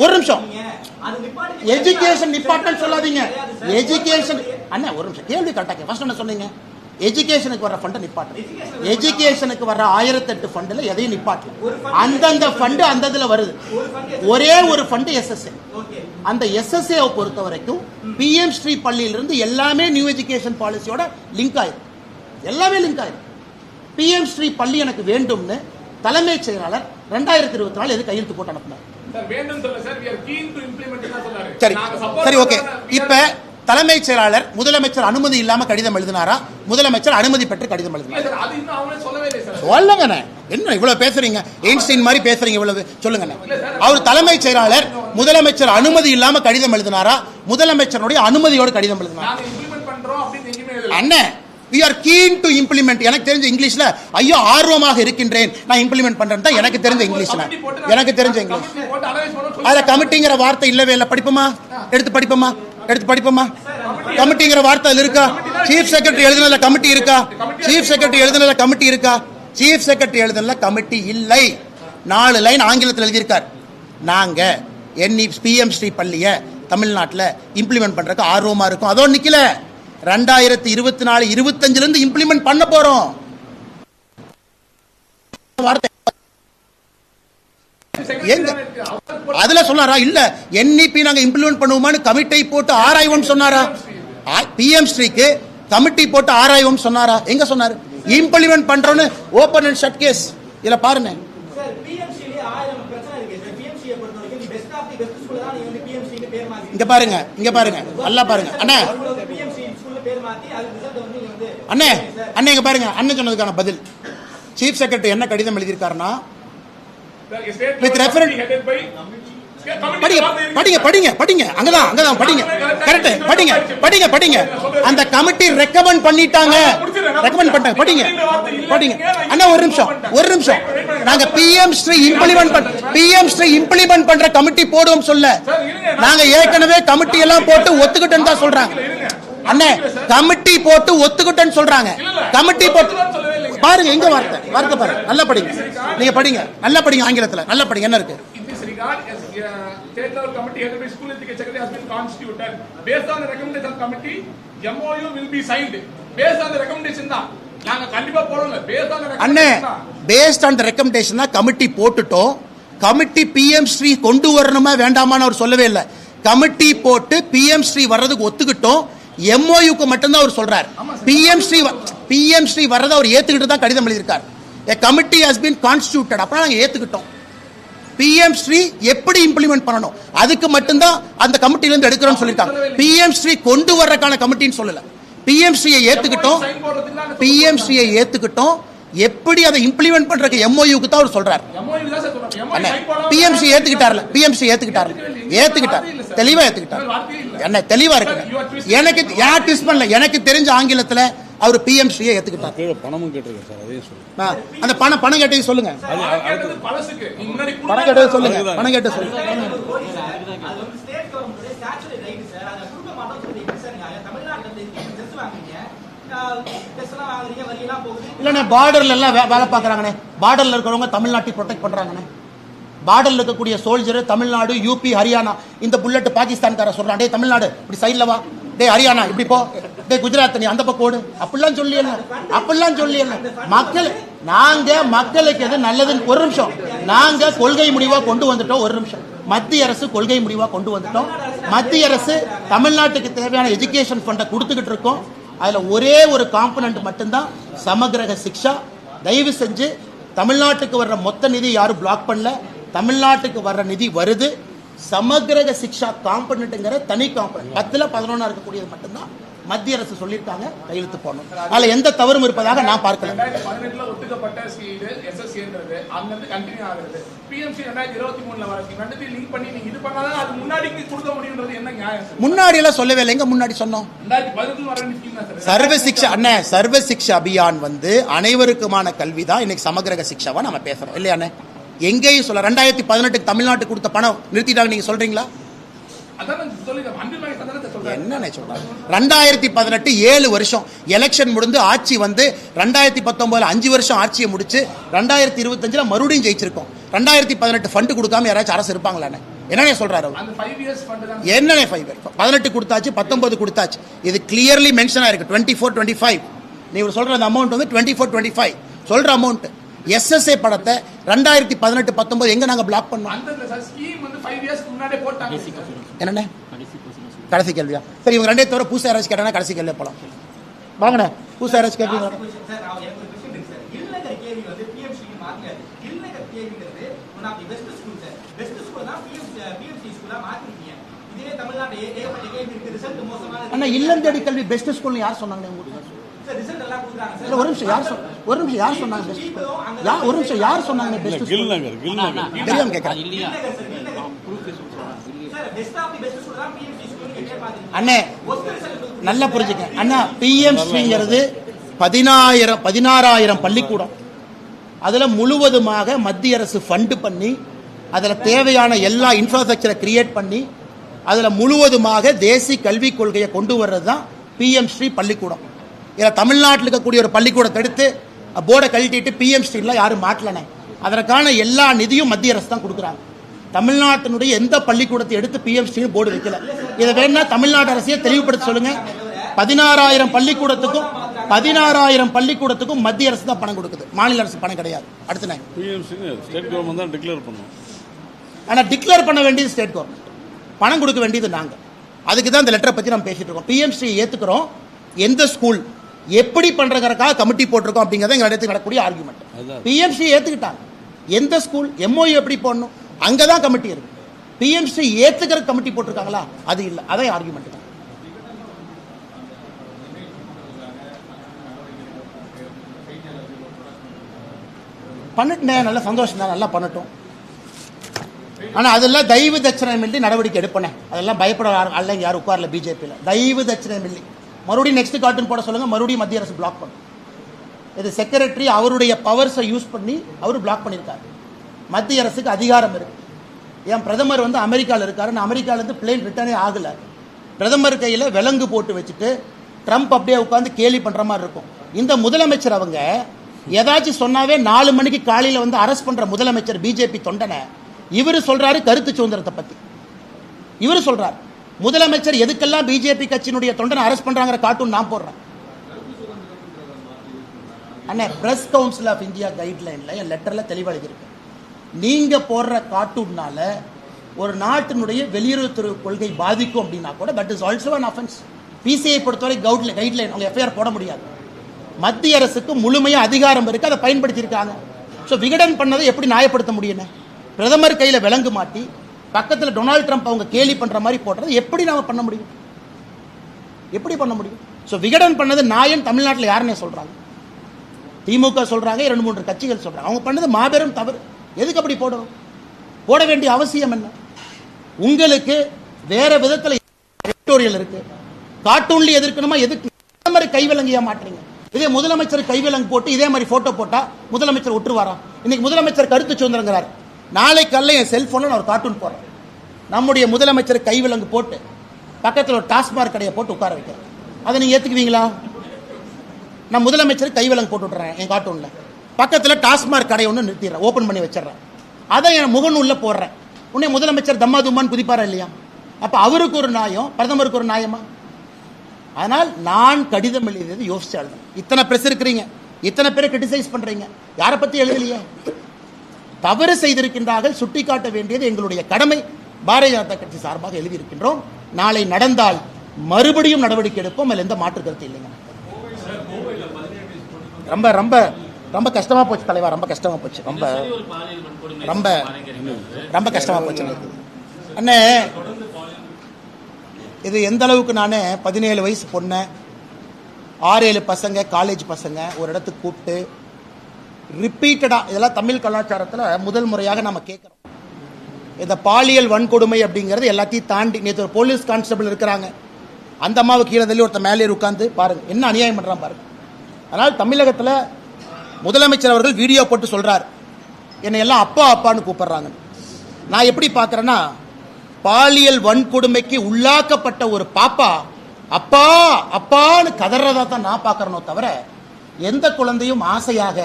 ஒரு நிமிஷம், எஜுகேஷன் டிபார்ட்மெண்ட் சொல்லாதீங்க. எஜுகேஷன் அண்ணா ஒரு நிமிஷம் கேள்வி கரெக்டாக ஃபர்ஸ்ட் என்ன சொன்னீங்க? எஜுகேஷனுக்கு வர ஃபண்ட் நிப்பாட்டு. எஜுகேஷனுக்கு வர 1008 ஃபண்டுல எதையும் நிப்பாட்டல. அந்தந்த ஃபண்டு அந்த இதுல வருது. ஒரே ஒரு ஃபண்டு SSA. அந்த SSA பொறுத்த வரைக்கும் PM ஸ்ரீ பள்ளியிலிருந்து எல்லாமே நியூ எஜுகேஷன் பாலிசியோட லிங்க் ஆயிருக்கு. எல்லாமே லிங்க் ஆயிருக்கு. PM ஸ்ரீ பள்ளி எனக்கு வேண்டும்னு தலைமைச் செயலாளர் 2024 எது கையெழுத்து போட்டு அனுப்பினார். சரி ஓகே. இப்ப தலைமைச் செயலாளர் முதலமைச்சர் அனுமதி இல்லாம கடிதம் எழுதினாரா? முதலமைச்சர் அனுமதி பெற்று கடிதம் எழுதினார். சொல்லுங்க என்ன இவ்வளவு பேசுறீங்க? எயின்ஸ்டைன் மாதிரி பேசுறீங்க இவ்வளவு. சொல்லுங்க. அவர் தலைமைச் செயலாளர் முதலமைச்சர் அனுமதி இல்லாம கடிதம் எழுதினாரா? முதலமைச்சருடைய அனுமதியோடு கடிதம் எழுதினாரா? அண்ணன் we are keen to implement. எனக்கு தெரிஞ்ச இங்கிலீஷ்ல ஐயோ ஆர்வமாக இருக்கின்றேன் நான் இம்ப்ளிமெண்ட் பண்றேன் தான் எனக்கு தெரிஞ்ச இங்கிலீஷ்ல. அதுல கமிட்டிங்கிற வார்த்தை இல்லவே இல்லை. படிப்போமா? எடுத்து படிப்போமா? கமிட்டிங்கிற வார்த்தை அதுல இருக்கா? சீஃப் செக்ரட்டரி எழுதுனதுல கமிட்டி இருக்கா? சீஃப் செக்ரட்டரி எழுதுனதுல கமிட்டி இருக்கா? சீஃப் செக்ரட்டரி எழுதுனதுல கமிட்டி இல்லை. 4 லைன் ஆங்கிலத்தில் எழுதியிருக்கார். நாங்க PM ஸ்ரீ பள்ளிய தமிழ்நாட்டில் இம்ப்ளிமெண்ட் பண்றதுக்கு ஆர்வமா இருக்கும். அதோ நிக்கல. 2024-25 இருந்து இம்ப்ளிமெண்ட் பண்ண போறோம். வார்த்தை அதுல சொன்னாரா? இல்ல NEP நாங்க இம்ப்ளிமெண்ட் பண்ணுவோமான்னு கமிட்டி போட்டு ஆராய்வோம் சொன்னாரா? PM ஸ்ரீக்கு கமிட்டி போட்டு ஆராய்வோம் சொன்னாரா? எங்க சொன்னாரு? இம்ப்ளிமெண்ட் பண்றோன்னு ஓபன் அண்ட் ஷட் கேஸ். இதுல பாருங்க சார், பிஎம்சிலே 1000 பிரச்சனை இருக்கு சார். பிஎம்சியை பொறுத்த வரைக்கும் நீ best of the best school தான் நீங்க வந்து பிஎம்சிக்கு பேர் மாத்தி. இங்க பாருங்க நல்லா பாருங்க அண்ணா. பிஎம்சி ஸ்கூல்ல பேர் மாத்தி அது ரிசல்ட் வந்து நீங்க வந்து அண்ணே இங்க பாருங்க. அண்ணன் சொன்னதுக்கான பதில் சீஃப் செக்ரட்டரி என்ன கடிதம் எழுதியிருக்காருன்னா, with reference படிங்க அங்கதான் படிங்க. கரெக்ட், படிங்க. அந்த கமிட்டி ரெக்கமெண்ட் பண்ணிட்டாங்க. படிங்க அண்ணா, ஒரு நிமிஷம். நாங்க பிஎம் ஸ்ரீ இம்ப்ளிமெண்ட் பண்ற கமிட்டி போடுவோம் சொல்ல. நாங்க ஏற்கனவே கமிட்டி எல்லாம் போட்டு ஒத்துக்கிட்டேன்னு தான் சொல்றாங்க. அண்ணே, கமிட்டி போட்டு ஒத்துக்கிட்டேன்னு சொல்றாங்க. கமிட்டி போட்டு பாருங்க, எங்க வார்த்தை பாருங்க. நல்லா படிங்க, நீங்க படிங்க, நல்லா படிங்க, ஆங்கிலத்துல நல்லா படிங்க. என்ன இருக்கு? State level committee headed by school education secretary has been constituted. Based on the recommendation of committee, MOU will be signed. Based on the recommendation தான் நாங்க கண்டிப்பா போடல. Based on the அண்ணே, recommendation தான். பேஸ்ட் ஆன் தி ரெக்கமெண்டேஷன் தான் கமிட்டி போட்டுட்டோம். கமிட்டி PM ஸ்ரீ கொண்டு வரணுமா வேண்டாமான்னு அவர் சொல்லவே இல்லை. கமிட்டி போட்டு PM ஸ்ரீ வர்றதுக்கு ஒத்துக்கிட்டோம். MOUக்கு மட்டும் தான் அவர் சொல்றார். PM ஸ்ரீ வர்றதை அவர் ஏத்துக்கிட்டு தான் கடிதம் எழுதியிருக்கார். A committee has been constituted. அப்ப நாங்க ஏத்துக்கிட்டோம். PM ஸ்ரீ எப்படி இம்ப்ளிமெண்ட் பண்ணணும் அதுக்கு மட்டும்தான் அந்த கமிட்டில இருந்து எடுக்கிறோம்னு சொல்லிருக்காங்க. PM ஸ்ரீ கொண்டு வர்றதுக்கான கமிட்டின்னு சொல்லல. PM ஸ்ரீயை ஏத்துக்கிட்டோம். எப்படி அதை இம்ப்ளிமெண்ட் பண்றதுக்கு MOUக்கு தான் அவர் சொல்றாரு. MOU தான் சார் சொல்றோம். MOU அண்ணே, sign போடாம PM ஸ்ரீ ஏத்துக்கிட்டார். தெளிவா ஏத்துக்கிட்டார். என்ன தெளிவா இருக்கு. எனக்கு யார் ட்விஸ்ட் பண்ணல. எனக்கு தெரிஞ்ச ஆங்கிலத்துல அவர் PM ஸ்ரீயை ஏத்துக்கிட்டார். பணமும் கேட்டிருக்கேன் சார், அதையும் சொல்லுங்க. அந்த பணம் கேட்டது சொல்லுங்க. கேட்டது பழசுக்கு. நீங்க முன்னாடி பணம் கேட்டது சொல்லுங்க. பணம் கேட்டது சொல்லுங்க. அது வந்து state government statutory right sir. அதை கொடுக்க மாட்டோம் சொல்லி சார் நீங்க தமிழ்நாட்டுல இருந்து டெஸ்ட் வாங்குறீங்க. டெஸ்ட் எல்லாம் வாங்குறீங்க, வரி எல்லாம் போகுது. இல்லண்ணே, பார்டர்ல எல்லாம் வேலை பார்க்கறாங்கண்ணே. பார்டர்ல இருக்கிறவங்க தமிழ்நாட்டை ப்ரொடெக்ட் பண்றாங்கண்ணே. பார்டர்ல இருக்கக்கூடிய சோல்ஜர் தமிழ்நாடு, UP, ஹரியானா. இந்த புல்லட் பாகிஸ்தான்கார சொல்றான், டேய் தமிழ்நாடு இப்படி சைடுல வா, டேய் ஹரியானா இப்படி போ, டேய் குஜராத் நீ அந்த பக்கம் ஓடு. அப்படிலாம் சொல்லியல. மக்களுக்கு எது நல்லதுன்னு ஒரு நிமிஷம். நாங்க கொள்கை முடிவா கொண்டு வந்துட்டோம். ஒரு நிமிஷம். மத்திய அரசு கொள்கை முடிவா கொண்டு வந்துட்டோம். மத்திய அரசு தமிழ்நாட்டுக்கு தேவையான எஜுகேஷன் ஃபண்டை கொடுத்துக்கிட்டு இருக்கோம். அதுல ஒரே ஒரு காம்பனன்ட் மட்டும்தான் சமகிரக சிக்ஷா. தயவு செஞ்சு தமிழ்நாட்டுக்கு வர்ற மொத்த நிதி யாரும் பிளாக் பண்ணல. தமிழ்நாட்டுக்கு வர்ற நிதி வருது. சமகிரக சிக்ஷா காம்பனன்ட்ங்கிற தனி காம்பனன்ட் 10ல் 11 இருக்கக்கூடியது மட்டும்தான் மத்திய அரசு சொல்லியிருக்காங்க. கையெழுத்து போடணும். அதுல எந்த தவறும் இருப்பதாக நான் பார்க்கல. 2018ல ஒத்துக்கப்பட்ட ஸ்கீடு SSCன்றது அங்கிருந்து கண்டினியூ ஆகுது. PMC 2023ல வரைக்கும் ரெண்டுத்தையும் லிங்க் பண்ணி நீங்க இது பண்ணாதான் அது முன்னாடி கொடுக்க முடியும்ன்றது என்ன நியாயம்? முன்னாடி எல்லாம் சொல்லவே இல்லை. எங்க முன்னாடி சொன்னோம்? 2018 வர ஸ்கீம் தான் சார். சர்வ சிக்ஷா அண்ணே, சர்வ சிக்ஷா அபியான் வந்து அனைவருக்குமான கல்வி தான். இன்னைக்கு சமகிரக சிக்ஷாவா நம்ம பேசுறோம் இல்லையா அண்ணே? எங்கேயும் சொல்ல 2018 தமிழ்நாட்டுக்கு கொடுத்த பணம் நிறுத்திட்டாங்க நீங்க சொல்றீங்களா? என்ன சொல்றாங்க? 2018 7 வருஷம் எலெக்ஷன் முடிந்து ஆட்சி வந்து 2019 5 வருஷம் ஆட்சியை முடிச்சு 2025 மறுபடியும் ஜெயிச்சிருக்கோம். 2018 ஃபண்ட் கொடுக்காம யாராச்சும் அரசு இருப்பாங்களா? என்ன சொல்றாரு? என்ன 5 இயர்ஸ் 18 கொடுத்தாச்சு, 19 கொடுத்தாச்சு. இது கிளியர்லி மென்ஷன் ஆயிருக்கு. 24-25 நீ சொல்ற அந்த அமௌண்ட் வந்து 24-25 சொல்ற அமௌண்ட். SSA படத்தை 2018-19 எங்க நாங்க பிளாக் பண்ணோம்? என்னண்ணே கடைசி கேள்வியா? சரி, இவங்க ரெண்டே தவிர பூசா யாராச்சும் கேட்டா கடைசி கேள்வியா போலாம். வாங்கண்ணே, பூசா யாராச்சும் கேட்பீங்க? அண்ணா, இல்லம் தேடி கல்வி பெஸ்ட் ஸ்கூல்னு யார் சொன்னாங்க உங்களுக்கு? ஒரு நிமிஷம், யார் சொன்னாங்க? ஒரு நிமிஷம், யார் சொன்னாங்க பெஸ்ட் ஸ்கூல்? தெரியாம கேட்கறேன் அண்ணே, நல்லா புரிஞ்சுக்க அண்ணா. PM ஸ்ரீங்கிறது 16,000 பள்ளிக்கூடம். அதுல முழுவதுமாக மத்திய அரசு ஃபண்ட் பண்ணி அதுல தேவையான எல்லா இன்ஃப்ராஸ்ட்ரக்சரை கிரியேட் பண்ணி அதுல முழுவதுமாக தேசிய கல்விக் கொள்கையை கொண்டு வர்றது தான் PM ஸ்ரீ பள்ளிக்கூடம். இதில் தமிழ்நாட்டில் இருக்கக்கூடிய ஒரு பள்ளிக்கூடத்தை எடுத்து போர்டை கழட்டிட்டு PM ஸ்ட்ரீட்லாம் யாரும் மாட்டலனே. அதற்கான எல்லா நிதியும் மத்திய அரசு தான் கொடுக்குறாங்க. தமிழ்நாட்டினுடைய எந்த பள்ளிக்கூடத்தை எடுத்து PM ஸ்ட்ரீட் போர்டு வைக்கல. இதை வேணா தமிழ்நாடு அரசையே தெளிவுபடுத்த சொல்லுங்க. 16,000 பள்ளிக்கூடத்துக்கும் மத்திய அரசு தான் பணம் கொடுக்குது. மாநில அரசு பணம் கிடையாது. அடுத்து ஸ்டேட் கவர்மெண்ட் தான் டிக்ளேர் பண்ணும். ஆனால் டிக்ளேர் பண்ண வேண்டியது ஸ்டேட் கவர்மெண்ட், பணம் கொடுக்க வேண்டியது நாங்கள். அதுக்கு தான் இந்த லெட்டரை பற்றி நம்ம பேசிட்டு இருக்கோம். பிஎம்ஸ்ரீ ஏற்றுக்கிறோம், எந்த ஸ்கூல் எப்படி பண்ணுறதுக்காக கமிட்டி போட்டிருக்கோம் அப்படிங்கிறத எங்கள் இடத்துக்கு நடக்கக்கூடிய ஆர்குமெண்ட். பிஎம்ஸ்ரீ ஏற்றுக்கிட்டாங்க, எந்த ஸ்கூல் எம்ஓயு எப்படி போடணும் அங்கே தான் கமிட்டி இருக்கு. பிஎம்ஸ்ரீ ஏற்றுக்கிற கமிட்டி போட்டிருக்காங்களா, அது இல்லை, அதான் ஆர்குமெண்ட் தான். பண்ணிட்டேன், நல்ல சந்தோஷம் தான், நல்லா பண்ணட்டும். ஆனால் அதெல்லாம் தயவு தட்சணையின்றி நடவடிக்கை எடுப்பேன். அதெல்லாம் பயப்பட அல்ல, யாரும் உட்காரல பிஜேபியில். தயவு தட்சணையின்றி மறுபடியும் நெக்ஸ்ட் கார்ட்டூன் போட சொல்லுங்க, மறுபடியும் மத்திய அரசு பிளாக் பண்ணும். இது செக்ரட்டரி அவருடைய பவர்ஸை யூஸ் பண்ணி அவர் பிளாக் பண்ணியிருக்காரு. மத்திய அரசுக்கு அதிகாரம் இருக்கு. ஏன் பிரதமர் வந்து அமெரிக்காவில் இருக்காரு, நான் அமெரிக்காவிலேருந்து பிளேன் ரிட்டர்னே ஆகலை. பிரதமர் கையில் விலங்கு போட்டு வச்சுட்டு ட்ரம்ப் அப்படியே உட்காந்து கேலி பண்ணுற மாதிரி இருக்கும். இந்த முதலமைச்சர் அவங்க ஏதாச்சும் சொன்னாவே 4 மணிக்கு காலையில் வந்து அரெஸ்ட் பண்ணுற முதலமைச்சர் பிஜேபி தொண்டனை இவர் சொல்றாரு கருத்து சுதந்திரத்தை பற்றி. இவர் சொல்றாரு முதலமைச்சர் எதுக்கெல்லாம் பிஜேபி கட்சியினுடைய தொண்டனை அரெஸ்ட் பண்றாங்கிற கார்ட்டூன் நான் போடுறேன். அண்ணே, பிரஸ் கவுன்சில் ஆஃப் இந்தியா கைட்லைன்ல என் லெட்டர்ல தெளிவாக இருக்கு. நீங்க போடுற கார்ட்டூன்னால ஒரு நாட்டினுடைய வெளியுறவுத்துறை கொள்கை பாதிக்கும் அப்படின்னா கூட that is also an offence. PCI பொறுத்தவரை கைட்லைன் அவங்க எஃப்ஐஆர் போட முடியாது. மத்திய அரசுக்கு முழுமையாக அதிகாரம் இருக்கு, அதை பயன்படுத்தியிருக்காங்க. ஸோ விகடன் பண்ணதை எப்படி நியாயப்படுத்த முடியும்? பிரதமர் கையில் விலங்கு மாட்டி பக்கத்தில் டொனால்டு ட்ரம்ப் அவங்க கேலி பண்ற மாதிரி போடுறது எப்படி நாம பண்ண முடியும்? எப்படி பண்ண முடியும்? ஸோ விகடன் பண்ணது நாயன் தமிழ்நாட்டில் யாருன்னே சொல்றாங்க, திமுக சொல்றாங்க, 2-3 கட்சிகள் சொல்றாங்க. அவங்க பண்ணது மாபெரும் தவறு. எதுக்கு அப்படி போடணும்? போட வேண்டிய அவசியம் என்ன? உங்களுக்கு வேற விதத்தில் எடிட்டோரியல் இருக்கு, கார்ட்டூன்ல எதிர்க்கணுமா? எதுக்கு பிரதமர் கைவிலங்கையா மாட்டுறீங்க? இதே முதலமைச்சர் கைவிலங்கு போட்டு இதே மாதிரி போட்டோ போட்டா முதலமைச்சர் ஒட்டுவாரா? இன்னைக்கு முதலமைச்சர் கருத்து சுதந்திரங்கிறார். நாளை காலையில் என் செல்போன்ல நான் ஒரு கார்ட்டூன் போடுறேன், நம்முடைய முதலமைச்சர் கைவிலங்கு போட்டு பக்கத்தில் ஒரு டாஸ்மாக் கடையை போட்டு உட்கார வைக்கிறேன். அதை நீங்க ஏத்துக்குவீங்களா? நான் முதலமைச்சர் கைவிலங்கு போட்டு விட்டுறேன் என் கார்ட்டூன்ல, பக்கத்தில் டாஸ்மாக் கடை ஒன்று நிறுத்திடுறேன், ஓப்பன் பண்ணி வச்சிடறேன், அதை என் முகநூல்ல போடுறேன். உடனே முதலமைச்சர் தம்மா தும்மான்னு குதிப்பாரா இல்லையா? அப்ப அவருக்கு ஒரு நியாயம், பிரதமருக்கு ஒரு நியாயமா? ஆனால் நான் கடிதம் எழுதியது யோசிச்சு எழுதுறேன். இத்தனை பிரஸ் இருக்கிறீங்க, இத்தனை பேரை கிரிட்டிசைஸ் பண்றீங்க, யாரை பத்தி எழுதலையே? தவறு செய்திருக்கின்றார்கள், சுட்டிக்காட்ட வேண்டியது எங்களுடைய கடமை. பாரதிய ஜனதா கட்சி சார்பாக எழுதியிருக்கின்றோம். நாளை நடந்தால் மறுபடியும் நடவடிக்கை எடுப்போம், அதில் எந்த மாற்று கருத்து இல்லைங்க. ரொம்ப ரொம்ப ரொம்ப கஷ்டமா போச்சு தலைவா, ரொம்ப கஷ்டமா போச்சு, ரொம்ப ரொம்ப ரொம்ப கஷ்டமா போச்சு அண்ணே. இது எந்த அளவுக்கு நான் 17 வயசு பொண்ணு, 6-7 பசங்க, காலேஜ் பசங்க ஒரு இடத்துக்கு கூப்பிட்டு ரிப்பீட்டடா, இதெல்லாம் தமிழ் கலாச்சாரத்தில் முதல் முறையாக நம்ம கேட்குறோம். இந்த பாலியல் வன்கொடுமை அப்படிங்கிறது எல்லாத்தையும் தாண்டி, நேற்று ஒரு போலீஸ் கான்ஸ்டபிள் இருக்கிறாங்க, அந்த அம்மாவை கீழே தள்ளி ஒருத்தர் மேலே உட்காந்து பாருங்க என்ன அநியாயம் பண்றான் பாருங்க. அதனால் தமிழகத்தில் முதலமைச்சர் அவர்கள் வீடியோ போட்டு சொல்றார், என்னை எல்லாம் அப்பா அப்பான்னு கூப்பிடுறாங்க. நான் எப்படி பார்க்கறேன்னா, பாலியல் வன்கொடுமைக்கு உள்ளாக்கப்பட்ட ஒரு பாப்பா அப்பா அப்பான்னு கதறதா தான் நான் பார்க்கறனோ தவிர எந்த குழந்தையும் ஆசையாக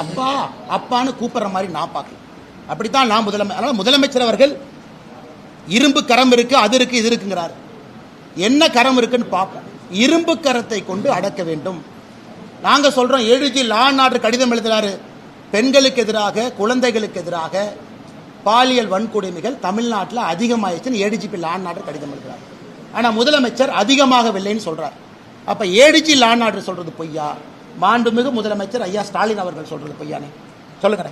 அப்பா அப்பான்னு கூப்பிடுற மாதிரி நான் பார்க்கல. அப்படித்தான் நான் முதலமைச்சர் அவர்கள் இரும்பு கரம் இருக்கு, அது இருக்கு, இது இருக்குங்கிறார். என்ன கரம் இருக்குன்னு பார்ப்போம். இரும்பு கரத்தை கொண்டு அடக்க வேண்டும். நாங்க சொல்றோம், ADG லா அண்ட் ஆர்டர் கடிதம் எழுதுறாரு, பெண்களுக்கு எதிராக, குழந்தைகளுக்கு எதிராக பாலியல் வன்கொடுமைகள் தமிழ்நாட்டில் அதிகமாயிடுச்சுன்னு ADGP லா அண்ட் ஆர்டர் கடிதம் எழுதுறாரு. ஆனா முதலமைச்சர் அதிகமாகவில்லைன்னு சொல்றார். அப்ப ADG லா அண்ட் ஆர்டர் சொல்றது பொய்யா? மாண்புமிகு முதலமைச்சர் ஐயா ஸ்டாலின் அவர்கள் சொல்றது பொய்யானே? சொல்லுங்க.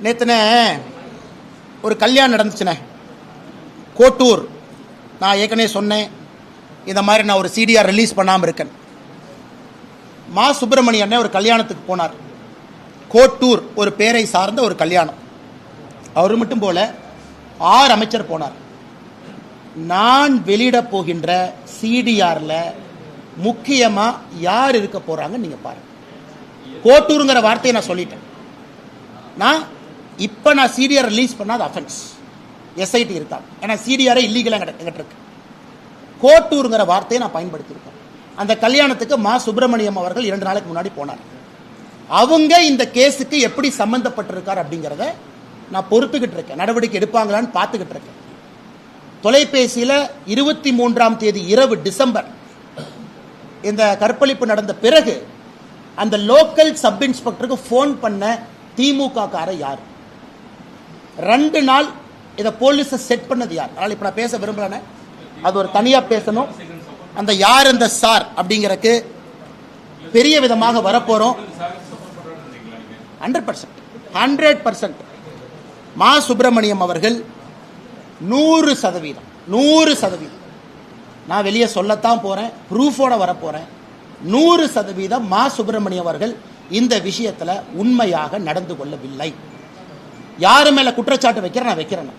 நேத்துனே ஒரு கல்யாணம் நடந்துச்சுனே, கோட்டூர். நான் ஏற்கனவே சொன்னேன், இந்த மாதிரி நான் ஒரு CDR ரிலீஸ் பண்ணாமல் இருக்கேன். மா சுப்பிரமணியன் ஒரு கல்யாணத்துக்கு போனார். கோட்டூர் ஒரு பேரை சார்ந்த ஒரு கல்யாணம். அவர் மட்டும் போல 6 அமைச்சர் போனார். நான் வெளியிட போகின்ற CDRல முக்கியமா யார் இருக்க போறாங்க நீங்க பாருங்க. கோட்டூருங்கிற வார்த்தையை நான் சொல்லிட்டேன். நான் CDR ரிலீஸ் பண்ணாத அஃபென்ஸ், SIT இருக்காங்க. ஏன்னா CDR இல்லீகலா எங்கிட்ட இருக்கு. கோட்டூருங்கிற வார்த்தையை நான் பயன்படுத்தியிருக்கேன். அந்த கல்யாணத்துக்கு மா சுப்பிரமணியம் அவர்கள் 2 நாளைக்கு முன்னாடி போனார். அவங்க இந்த கேஸுக்கு எப்படி சம்பந்தப்பட்டிருக்கார் அப்படிங்கிறத நான் பொறுத்துக்கிட்டு இருக்கேன். நடவடிக்கை எடுப்பாங்களான்னு பார்த்துக்கிட்டு இருக்கேன். தொலைபேசியில் 23ஆம் தேதி இரவு டிசம்பர் இந்த கற்பழிப்பு நடந்த பிறகு அந்த லோக்கல் சப் இன்ஸ்பெக்டருக்கு ஃபோன் பண்ண திமுக கார யார்? 2 நாள் இதை போலீஸை செட் பண்ணது யார்? அதனால் இப்போ நான் பேச விரும்புகிறேன்னு அது ஒரு தனியாக பேசணும். அந்த யார் அந்த சார் அப்படிங்கிறக்கு பெரிய விதமாக வரப்போகிறோம். 100% மா சுப்பிரமணியம் அவர்கள் 100% நான் வெளியே சொல்லத்தான் போகிறேன், ப்ரூஃபோட வரப்போகிறேன். 100% மா சுப்பிரமணியம் அவர்கள் இந்த விஷயத்தில் உண்மையாக நடந்து கொள்ளவில்லை. யாரு மேல குற்றச்சாட்டு வைக்கிறேன்? நான் வைக்கிறேன்.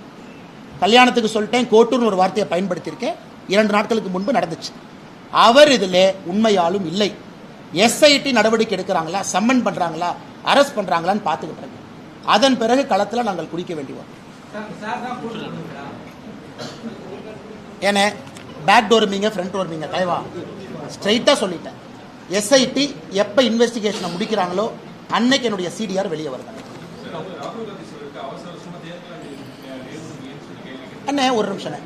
கல்யாணத்துக்கு சொல்லிட்டேன், கோட்டுன்னு ஒரு வார்த்தையை பயன்படுத்தியிருக்கேன். 2 நாட்களுக்கு முன்பு நடந்துச்சு. அவர் இதில் உண்மையாலும் இல்லை. எஸ்ஐடி நடவடிக்கை எடுக்கிறாங்களா, சம்மன் பண்றாங்களா, அரெஸ்ட் பண்றாங்களான்னு பார்த்துக்கிட்டு இருக்கு. அதன் பிறகு களத்தில் நாங்கள் குடிக்க வேண்டி வரும். ஏன்னா பேக் டோர் மீங்க ஃப்ரண்ட் டோர் மீங்க தலைவா ஸ்ட்ரைட்டாக சொல்லிட்டேன். எஸ்ஐடி எப்போ இன்வெஸ்டிகேஷனை முடிக்கிறாங்களோ அன்னைக்கு என்னுடைய சிடிஆர் வெளியே வருது. அண்ணே ஒரு நிமிஷம்,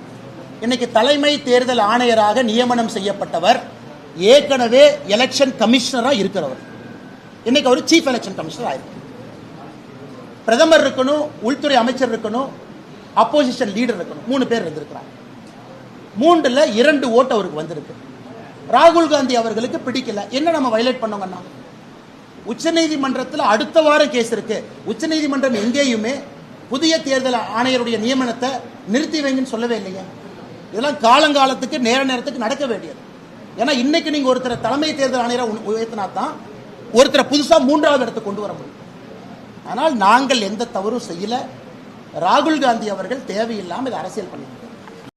இன்னைக்கு தலைமை தேர்தல் ஆணையராக நியமனம் செய்யப்பட்டவர் ஏற்கனவே எலெக்ஷன் கமிஷனராக இருக்கிறவர். இன்னைக்கு அவர் சீஃப் எலெக்ஷன் கமிஷனர் ஆயிருக்கு. பிரதமர் இருக்கணும், உள்துறை அமைச்சர் இருக்கணும், அப்போசிஷன் லீடர் இருக்கணும். 3 பேர் இருந்திருக்கிறாங்க. 3ல் 2 ஓட்டு அவருக்கு வந்திருக்கு. ராகுல் காந்தி அவர்களுக்கு பிடிக்கல. என்ன நம்ம வயலேட் பண்ணோங்கன்னா, உச்சநீதிமன்றத்தில் அடுத்த வாரம் கேஸ் இருக்கு. உச்சநீதிமன்றம் எங்கேயுமே புதிய தேர்தல் ஆணையருடைய நியமனத்தை நிறுத்தி வைங்கன்னு சொல்லவே இல்லைங்க. இதெல்லாம் காலங்காலத்துக்கு நேரத்துக்கு நடக்க வேண்டியது. ஏன்னா இன்னைக்கு நீங்க ஒருத்தர் தலைமை தேர்தல் ஆணையரை உயர்த்தினா தான் ஒருத்தரை புதுசா 3வது இடத்துக்கு கொண்டு வர முடியும். ஆனால் நாங்கள் எந்த தவறும் செய்யல. ராகுல் காந்தி அவர்கள் தேவையில்லாமல் இதை அரசியல் பண்ணியிருக்காங்க.